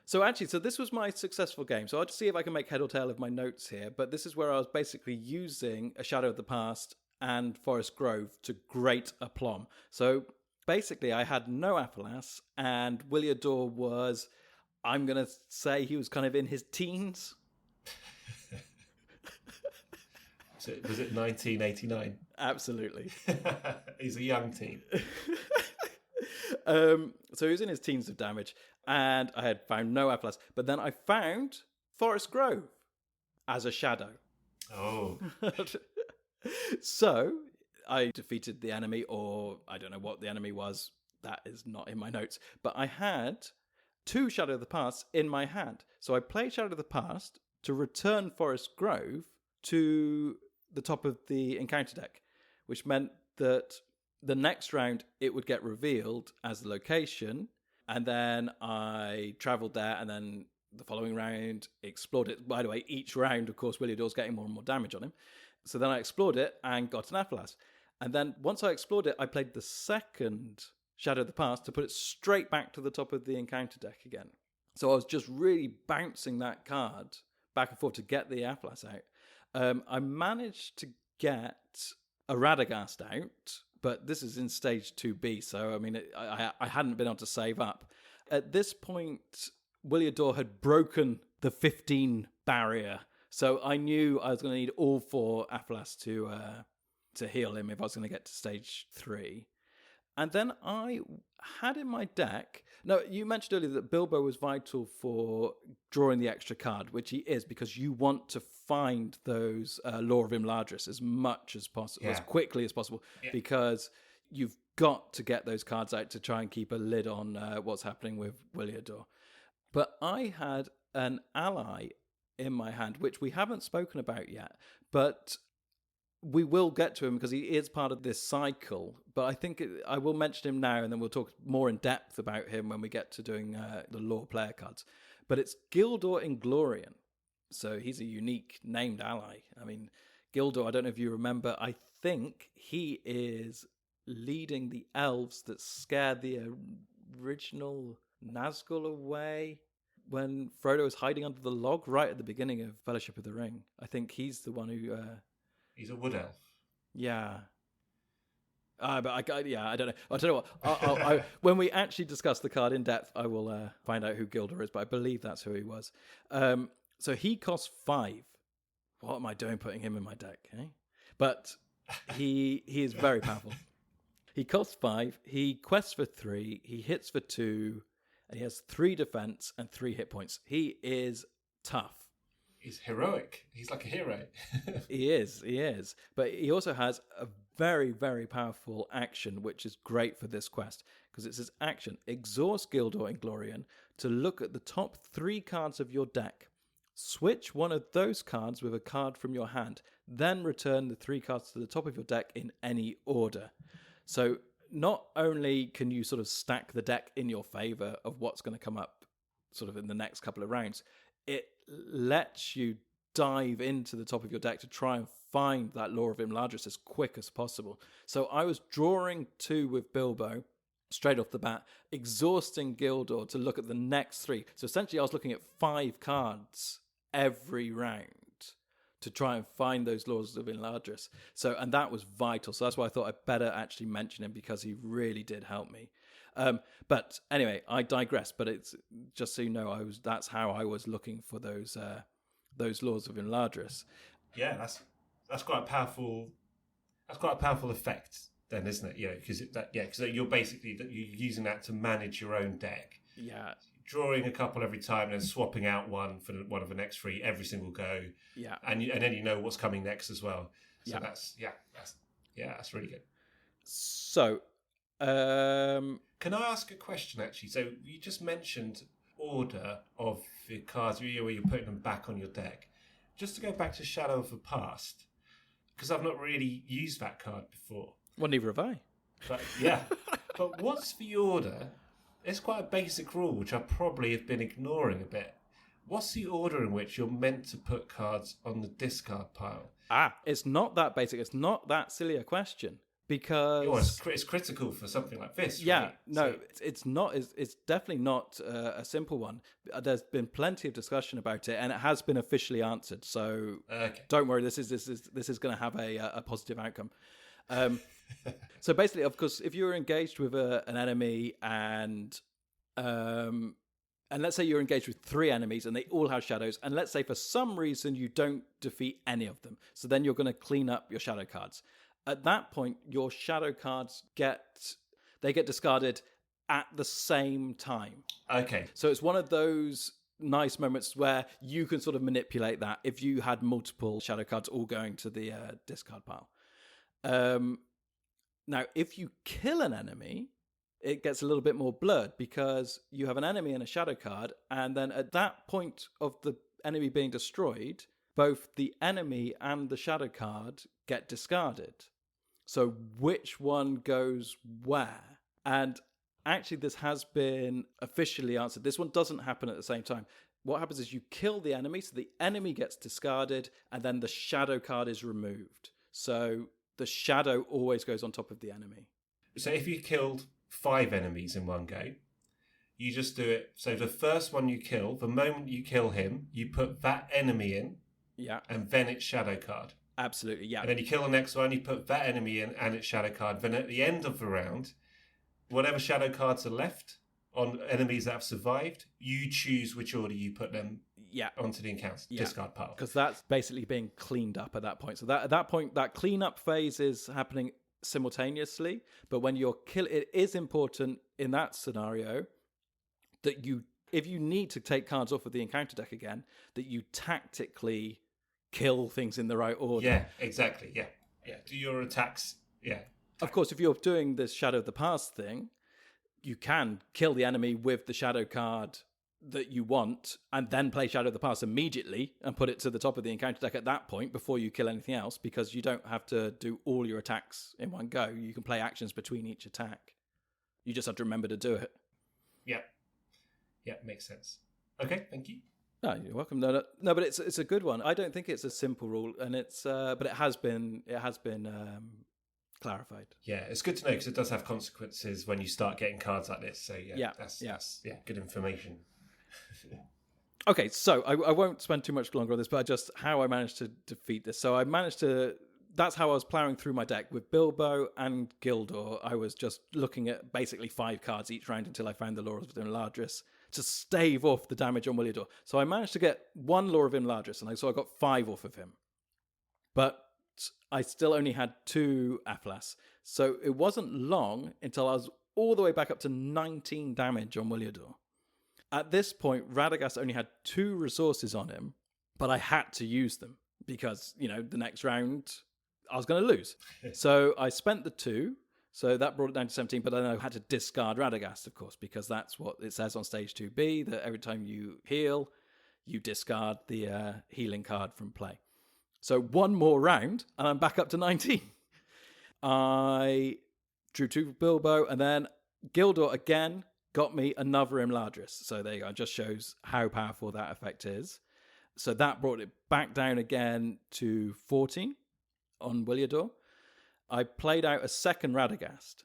So this was my successful game. So I'll just see if I can make head or tail of my notes here. But this is where I was basically using a Shadow of the Past and Forest Grove to great aplomb. So basically I had no Aphelas and Williador was... I'm going to say he was kind of in his teens. So was it 1989? Absolutely. He's a young teen. So he was in his teens of damage, and I had found no Applas. But then I found Forest Grove as a shadow. Oh. So I defeated the enemy, or I don't know what the enemy was. That is not in my notes. But I had 2 Shadow of the Past in my hand. So I played Shadow of the Past to return Forest Grove to the top of the encounter deck, which meant that the next round it would get revealed as the location, and then I travelled there, and then the following round explored it. By the way, each round, of course, Williador's getting more and more damage on him. So then I explored it and got an Applas. And then once I explored it, I played the second Shadow of the Past to put it straight back to the top of the encounter deck again. So I was just really bouncing that card back and forth to get the Applas out. I managed to get a Radagast out, but this is in stage 2B, so I mean, I hadn't been able to save up. At this point, Williador had broken the 15 barrier, so I knew I was going to need all 4 Applas to heal him if I was going to get to stage 3. And then I had in my deck... No, you mentioned earlier that Bilbo was vital for drawing the extra card, which he is, because you want to find those Lore of Imladris as much as possible, as quickly as possible, because you've got to get those cards out to try and keep a lid on what's happening with Williador. But I had an ally in my hand, which we haven't spoken about yet, but we will get to him because he is part of this cycle. But I think I will mention him now, and then we'll talk more in depth about him when we get to doing the lore player cards. But it's Gildor Inglorian. So he's a unique named ally. I mean, Gildor, I don't know if you remember, I think he is leading the elves that scared the original Nazgul away when Frodo was hiding under the log right at the beginning of Fellowship of the Ring. I think he's the one who... He's a wood elf. Yeah. But I don't know. I'll tell you what. When we actually discuss the card in depth, I will find out who Gildor is, but I believe that's who he was. So he costs 5. What am I doing putting him in my deck? Eh? But he is very powerful. He costs 5. He quests for 3. He hits for 2. And he has 3 defense and 3 hit points. He is tough. He's heroic. He's like a hero. He is. But he also has a very, very powerful action, which is great for this quest, because it says action, exhaust Gildor Inglorian to look at the top 3 cards of your deck. Switch one of those cards with a card from your hand, then return the 3 cards to the top of your deck in any order. So not only can you sort of stack the deck in your favor of what's going to come up sort of in the next couple of rounds, it lets you dive into the top of your deck to try and find that Lore of Imladris as quick as possible. So I was drawing 2 with Bilbo straight off the bat, exhausting Gildor to look at the next 3. So essentially I was looking at 5 cards every round to try and find those Lores of Imladris. So, and that was vital. So that's why I thought I'd better actually mention him, because he really did help me. But anyway, I digress. But it's just so you know, that's how I was looking for those Lores of Imladris. Yeah, that's quite a powerful. That's quite a powerful effect, then, isn't it? Yeah, because you're basically you're using that to manage your own deck. Yeah, drawing a couple every time and then swapping out one for one of the next 3 every single go. Yeah, and then you know what's coming next as well. So yeah. that's really good. So. Can I ask a question, actually? So you just mentioned order of the cards where you're putting them back on your deck. Just to go back to Shadow of the Past, because I've not really used that card before. Well, neither have I. But yeah, but what's the order? It's quite a basic rule, which I probably have been ignoring a bit. What's the order in which you're meant to put cards on the discard pile? It's not that basic. It's not that silly a question. Because it's critical for something like this. Yeah, right? no, it's not. It's definitely not a simple one. There's been plenty of discussion about it, and it has been officially answered. So Don't worry. This is going to have a positive outcome. So basically, of course, if you're engaged with an enemy and And let's say you're engaged with 3 enemies and they all have shadows. And let's say for some reason you don't defeat any of them. So then you're going to clean up your shadow cards. At that point, your shadow cards get discarded at the same time. Okay. So it's one of those nice moments where you can sort of manipulate that if you had multiple shadow cards all going to the discard pile. Now, if you kill an enemy, it gets a little bit more blurred because you have an enemy and a shadow card, and then at that point of the enemy being destroyed, both the enemy and the shadow card get discarded. So which one goes where? And actually, this has been officially answered. This one doesn't happen at the same time. What happens is you kill the enemy, so the enemy gets discarded, and then the shadow card is removed. So the shadow always goes on top of the enemy. So if you killed 5 enemies in one go, you just do it. So the first one you kill, the moment you kill him, you put that enemy in, and then its shadow card. Absolutely, yeah. And then you kill the next one, you put that enemy in and its shadow card. Then at the end of the round, whatever shadow cards are left on enemies that have survived, you choose which order you put them onto the encounter discard pile. Because that's basically being cleaned up at that point. So that at that point, that cleanup phase is happening simultaneously. But when you're it is important in that scenario that if you need to take cards off of the encounter deck again, that you tactically kill things in the right order. Yeah, exactly. Yeah. Do your attacks. Yeah. Of course, if you're doing this Shadow of the Past thing, you can kill the enemy with the shadow card that you want and then play Shadow of the Past immediately and put it to the top of the encounter deck at that point before you kill anything else, because you don't have to do all your attacks in one go. You can play actions between each attack. You just have to remember to do it. Yeah. Yeah, makes sense. Okay, thank you. No, you're welcome. No, but it's a good one. I don't think it's a simple rule, and but it has been clarified. Yeah, it's good to know because it does have consequences when you start getting cards like this. So that's good information. Okay, so I won't spend too much longer on this, but just how I managed to defeat this. So that's how I was ploughing through my deck with Bilbo and Gildor. I was just looking at basically 5 cards each round until I found the Law of Imladris to stave off the damage on Williador. So I managed to get 1 Law of Imladris, and so I got 5 off of him. But I still only had 2 Athlas. So it wasn't long until I was all the way back up to 19 damage on Williador. At this point, Radagast only had 2 resources on him, but I had to use them because, the next round I was going to lose. So I spent the 2. So that brought it down to 17, but then I had to discard Radagast, of course, because that's what it says on stage 2B, that every time you heal, you discard the healing card from play. So 1 more round, and I'm back up to 19. I drew 2 for Bilbo, and then Gildor again got me another Imladris. So there you go. It just shows how powerful that effect is. So that brought it back down again to 14 on Williador. I played out a second Radagast.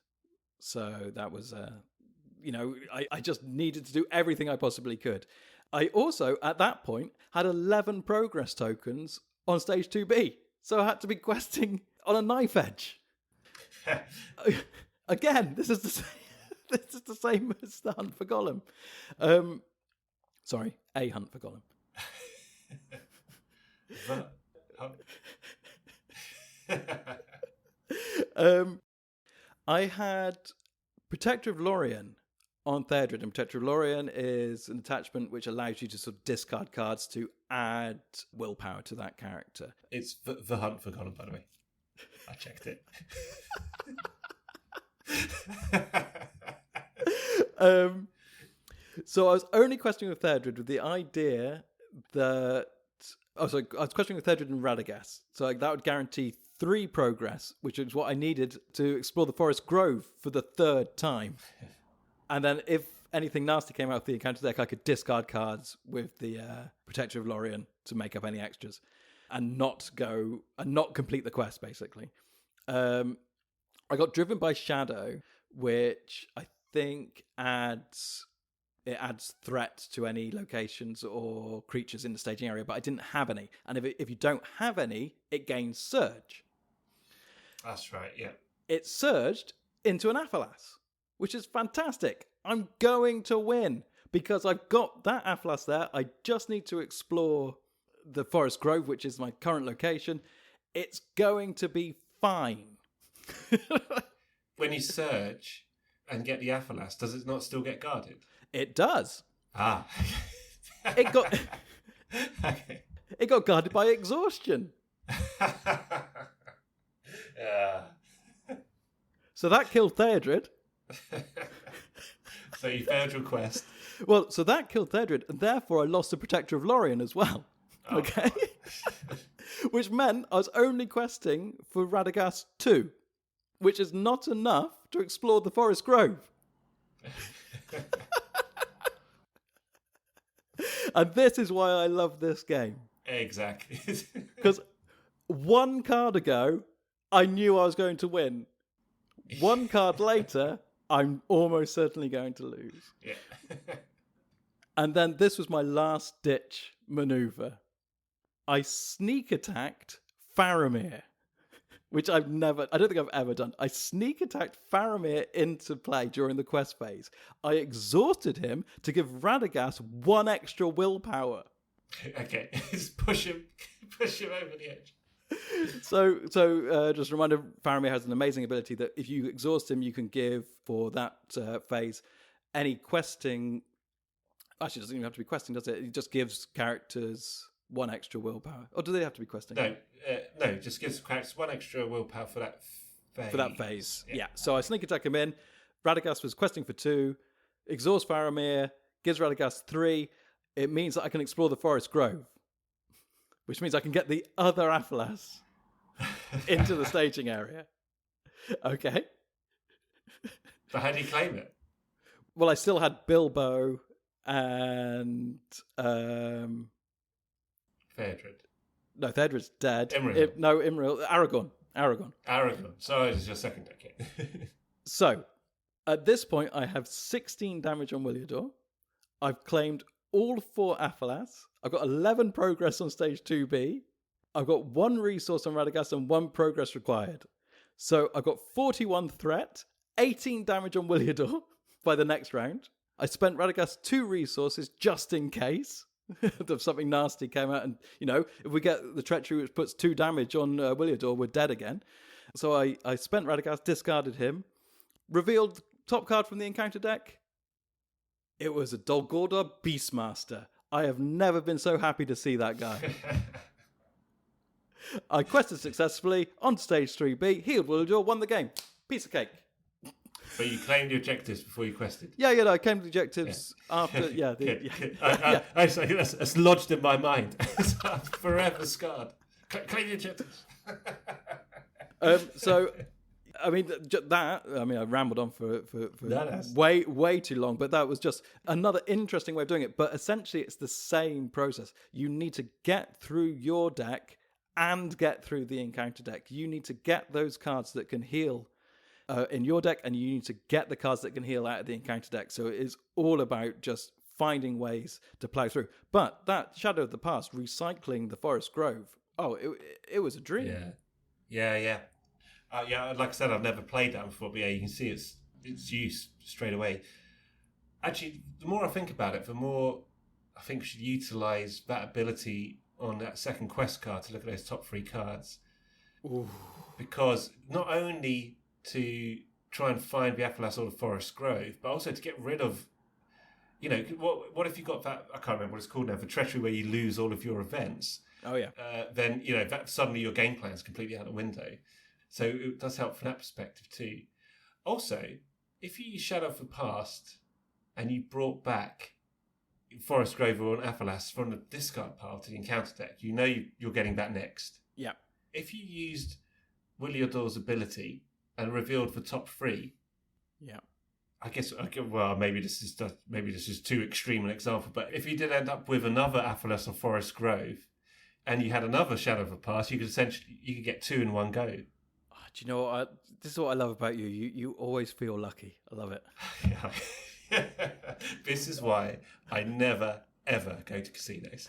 So that was, I just needed to do everything I possibly could. I also, at that point, had 11 progress tokens on stage 2B. So I had to be questing on a knife edge. Again, this is the same as the Hunt for Gollum. Sorry, a Hunt for Gollum. I had Protector of Lorien on Theodred, and Protector of Lorien is an attachment which allows you to sort of discard cards to add willpower to that character. It's the Hunt for Gollum, by the way. I checked it. So I was only questioning with Theodred with the idea that... I was questioning with Theodred and Radagast. So that would guarantee 3 progress, which is what I needed to explore the Forest Grove for the 3rd time. And then if anything nasty came out of the encounter deck, I could discard cards with the Protector of Lorien to make up any extras and not complete the quest, basically. I got Driven by Shadow, which I think adds threat to any locations or creatures in the staging area, but I didn't have any. And if you don't have any, it gains Surge. That's right, yeah. It surged into an Athelas, which is fantastic. I'm going to win. because I've got that Athelas there. I just need to explore the Forest Grove, which is my current location. It's going to be fine. When you search and get the Athelas, does it not still get guarded? It does. Ah. It got Okay. it got guarded by exhaustion. Yeah. So that killed Theodred. So you failed your quest. Well, so that killed Theodred, and therefore I lost the Protector of Lorien as well. Oh, Okay? Which meant I was only questing for Radagast 2, which is not enough to explore the Forest Grove. And this is why I love this game. Exactly. Because one card ago, I knew I was going to win. One card later, I'm almost certainly going to lose. Yeah. And then this was my last ditch maneuver. I sneak attacked Faramir, which I don't think I've ever done. I sneak attacked Faramir into play during the quest phase. I exhausted him to give Radagast 1 extra willpower. Okay, just push him over the edge. So just a reminder, Faramir has an amazing ability that if you exhaust him, you can give for that phase any questing. Actually, it doesn't even have to be questing, does it? It just gives characters 1 extra willpower. Or do they have to be questing? No, just gives characters 1 extra willpower for that phase. For that phase, yeah. So I sneak attack him in. Radagast was questing for 2. Exhaust Faramir, gives Radagast 3. It means that I can explore the Forest Grove, which means I can get the other Athelas into the staging area. Okay. But how do you claim it? Well, I still had Bilbo and Theodred. no, Theodred's dead. Imrahil. Imrahil. Aragorn. Sorry, this is your second decade. So, at this point, I have 16 damage on Williador. I've claimed all 4 Athelas. I've got 11 progress on stage 2B. I've got 1 resource on Radagast and 1 progress required. So I've got 41 threat, 18 damage on Williador by the next round. I spent Radagast 2 resources just in case if something nasty came out. And, if we get the treachery which puts 2 damage on Williador, we're dead again. So I spent Radagast, discarded him, revealed top card from the encounter deck. It was a Dol Guldur Beastmaster. I have never been so happy to see that guy. I quested successfully on stage 3B, healed Williador, won the game. Piece of cake. But you claimed the objectives before you quested. Yeah, I came to the objectives after. Yeah, I say that's lodged in my mind. It's forever scarred. Claim the objectives. I rambled on for No. way too long, but that was just another interesting way of doing it. But essentially, it's the same process. You need to get through your deck and get through the encounter deck. You need to get those cards that can heal in your deck, and you need to get the cards that can heal out of the encounter deck. So it is all about just finding ways to plow through. But that Shadow of the Past, recycling the Forest Grove, it was a dream. Yeah. Like I said, I've never played that before, but yeah, you can see its use straight away. Actually, the more I think about it, the more I think we should utilise that ability on that second quest card to look at those top 3 cards. Ooh. Because not only to try and find the Athelas or the Forest Grove, but also to get rid of, what if you got that, I can't remember what it's called now, for treachery where you lose all of your events. Oh, yeah. Then, that suddenly your game plan is completely out the window. So it does help from that perspective too. Also, if you use Shadow of the Past and you brought back Forest Grove or an Athelas from the discard pile to the encounter deck, you're getting that next. Yeah. If you used Williador's ability and revealed the top 3, yeah, I guess. Well, maybe this is too extreme an example, but if you did end up with another Athelas or Forest Grove, and you had another Shadow of the Past, you could get 2 in one go. Do you know what? This is what I love about you. You always feel lucky. I love it. Yeah. This is why I never, ever go to casinos.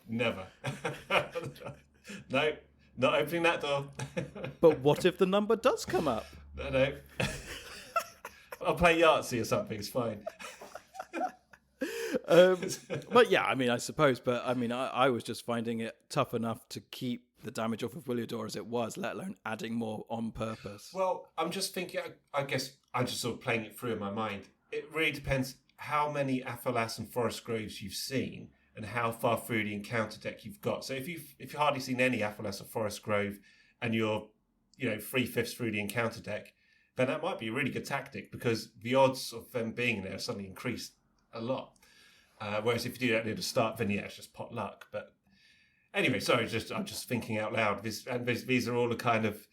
Never. No, not opening that door. But what if the number does come up? No. I'll play Yahtzee or something. It's fine. But yeah, I mean, I suppose. But I mean, I was just finding it tough enough to keep the damage off of Williador as it was, let alone adding more on purpose. Well, I'm just thinking, I guess I'm just sort of playing it through in my mind. It really depends how many Athalas and Forest Groves you've seen and how far through the encounter deck you've got. So if you've hardly seen any Athalas or Forest Grove and you're 3/5 through the encounter deck, then that might be a really good tactic because the odds of them being there suddenly increased a lot. Whereas if you do that near the start, then yeah, it's just pot luck. But anyway, sorry, I'm just thinking out loud. These are all the kind of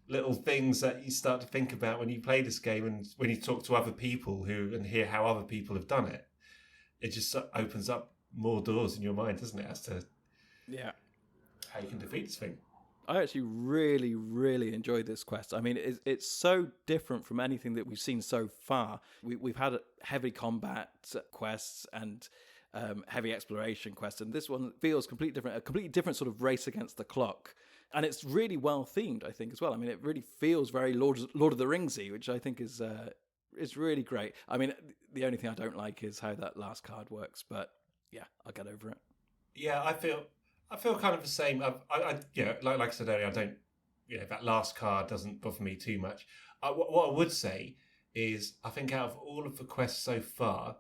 little things that you start to think about when you play this game, and when you talk to other people and hear how other people have done it. It just opens up more doors in your mind, doesn't it, as to how you can defeat this thing. I actually really, really enjoyed this quest. I mean, it's so different from anything that we've seen so far. We've had heavy combat quests and heavy exploration quests, and this one feels completely different, a completely different sort of race against the clock. And it's really well themed, I think, as well. I mean, it really feels very Lord of the Ringsy, which I think is really great. I mean, the only thing I don't like is how that last card works, but yeah, I'll get over it. Yeah, I feel kind of the same. Like I said earlier, I don't. That last card doesn't bother me too much. What I would say is, I think out of all of the quests so far,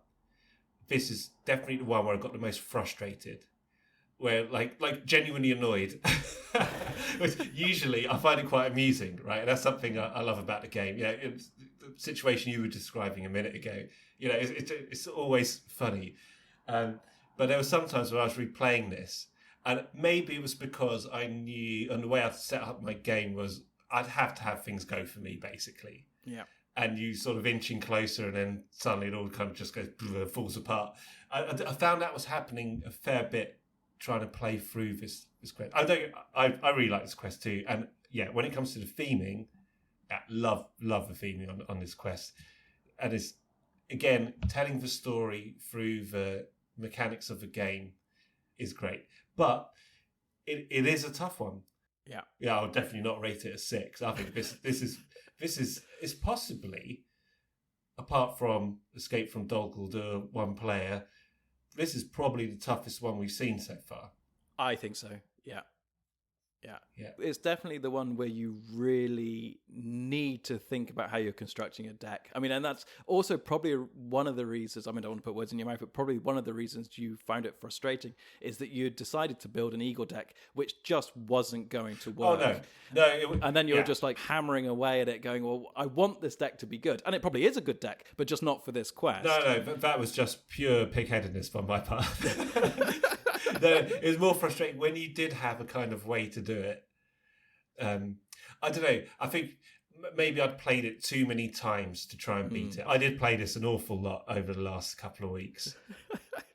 this is definitely the one where I got the most frustrated. Where like genuinely annoyed. Which usually I find it quite amusing, right? And that's something I love about the game. It's the situation you were describing a minute ago. It's always funny. But there were some times where I was replaying this, and maybe it was because I knew, and the way I set up my game was I'd have to have things go for me, basically. Yeah. And you sort of inching closer, and then suddenly it all kind of just goes falls apart. I found that was happening a fair bit trying to play through this quest. I really like this quest too, and yeah, when it comes to the theming, love the theming on this quest, and it's again telling the story through the mechanics of the game is great, but it is a tough one. Yeah, I would definitely not rate it a 6. I think this is possibly, apart from Escape from Dol Guldur, one player, this is probably the toughest one we've seen so far. I think so, yeah. It's definitely the one where you really need to think about how you're constructing a deck. I mean, and that's also probably one of the reasons, I mean, I don't want to put words in your mouth, but probably one of the reasons you found it frustrating is that you decided to build an Eagle deck, which just wasn't going to work. Oh, no. And then you're just like hammering away at it going, well, I want this deck to be good. And it probably is a good deck, but just not for this quest. No, that was just pure pig-headedness on my part. No, it was more frustrating when you did have a kind of way to do it. I don't know. I think maybe I'd played it too many times to try and beat it. I did play this an awful lot over the last couple of weeks,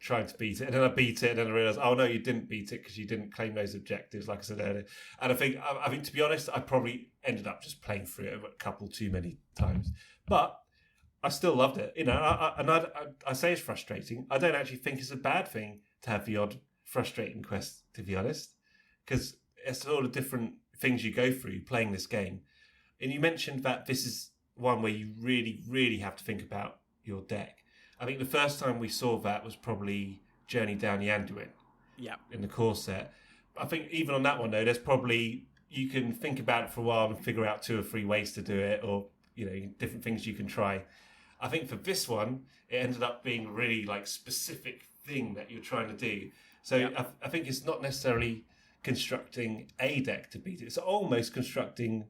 trying to beat it. And then I beat it, and then I realised, oh no, you didn't beat it because you didn't claim those objectives, like I said earlier. And I think to be honest, I probably ended up just playing through it a couple too many times. But I still loved it. I say it's frustrating. I don't actually think it's a bad thing to have the odd frustrating quest, to be honest, because it's all the different things you go through playing this game. And you mentioned that this is one where you really, really have to think about your deck. I think the first time we saw that was probably Journey Down the Anduin. Yeah. In the core set. I think even on that one though, there's probably, you can think about it for a while and figure out 2 or 3 ways to do it, or different things you can try. I think for this one, it ended up being a really specific thing that you're trying to do. So I think it's not necessarily constructing a deck to beat it. It's almost constructing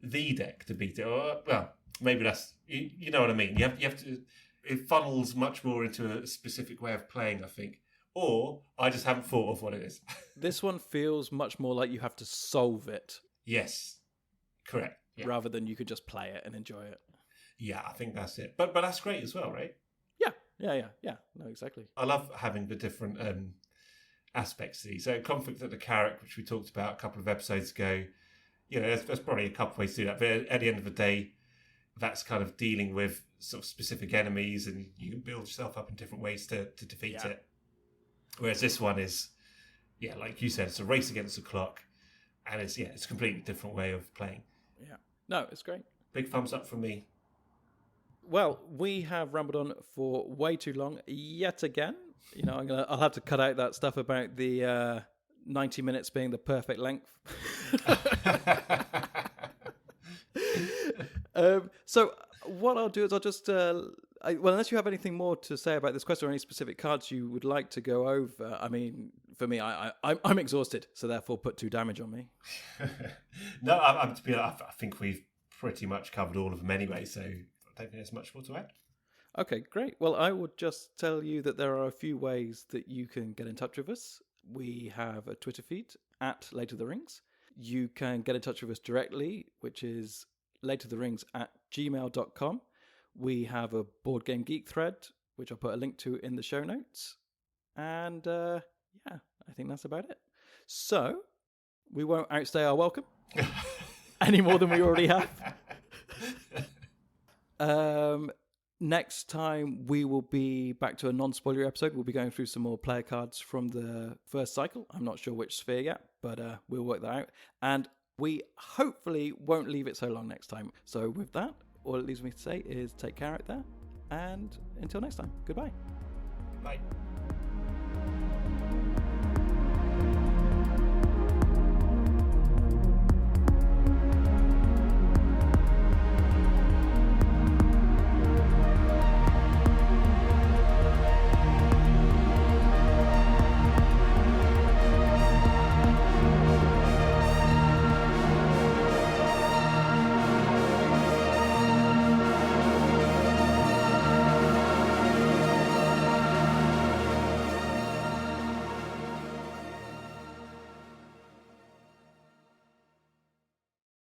the deck to beat it. Or, well, maybe that's, you know what I mean. You have to, it funnels much more into a specific way of playing, I think. Or I just haven't thought of what it is. This one feels much more like you have to solve it. Yes, correct. Yeah. Rather than you could just play it and enjoy it. Yeah, I think that's it. But that's great as well, right? Yeah. No, exactly. I love having the different aspects to these. So Conflict at the Carrack, which we talked about a couple of episodes ago, there's probably a couple of ways to do that. But at the end of the day, that's kind of dealing with sort of specific enemies, and you can build yourself up in different ways to defeat it. Whereas this one is, like you said, it's a race against the clock, and it's a completely different way of playing. Yeah. No, it's great. Big thumbs up from me. Well, we have rambled on for way too long yet again. You know, I'll have to cut out that stuff about the 90 minutes being the perfect length. So what I'll do is I'll just, unless you have anything more to say about this question or any specific cards you would like to go over, I mean, for me, I'm exhausted, so therefore put 2 damage on me. No, I'm to be honest, I think we've pretty much covered all of them anyway, so I don't think there's much more to add. Okay, great. Well, I would just tell you that there are a few ways that you can get in touch with us. We have a Twitter feed at Late of the Rings. You can get in touch with us directly, which is lateoftherings@gmail.com. We have a Board Game Geek thread, which I'll put a link to in the show notes. And yeah, I think that's about it. So we won't outstay our welcome any more than we already have. Next time we will be back to a non-spoiler episode. We'll be going through some more player cards from the first cycle. I'm not sure which sphere yet, but we'll work that out. And we hopefully won't leave it so long next time. So with that, all it leaves me to say is take care out there. And until next time, goodbye. Bye.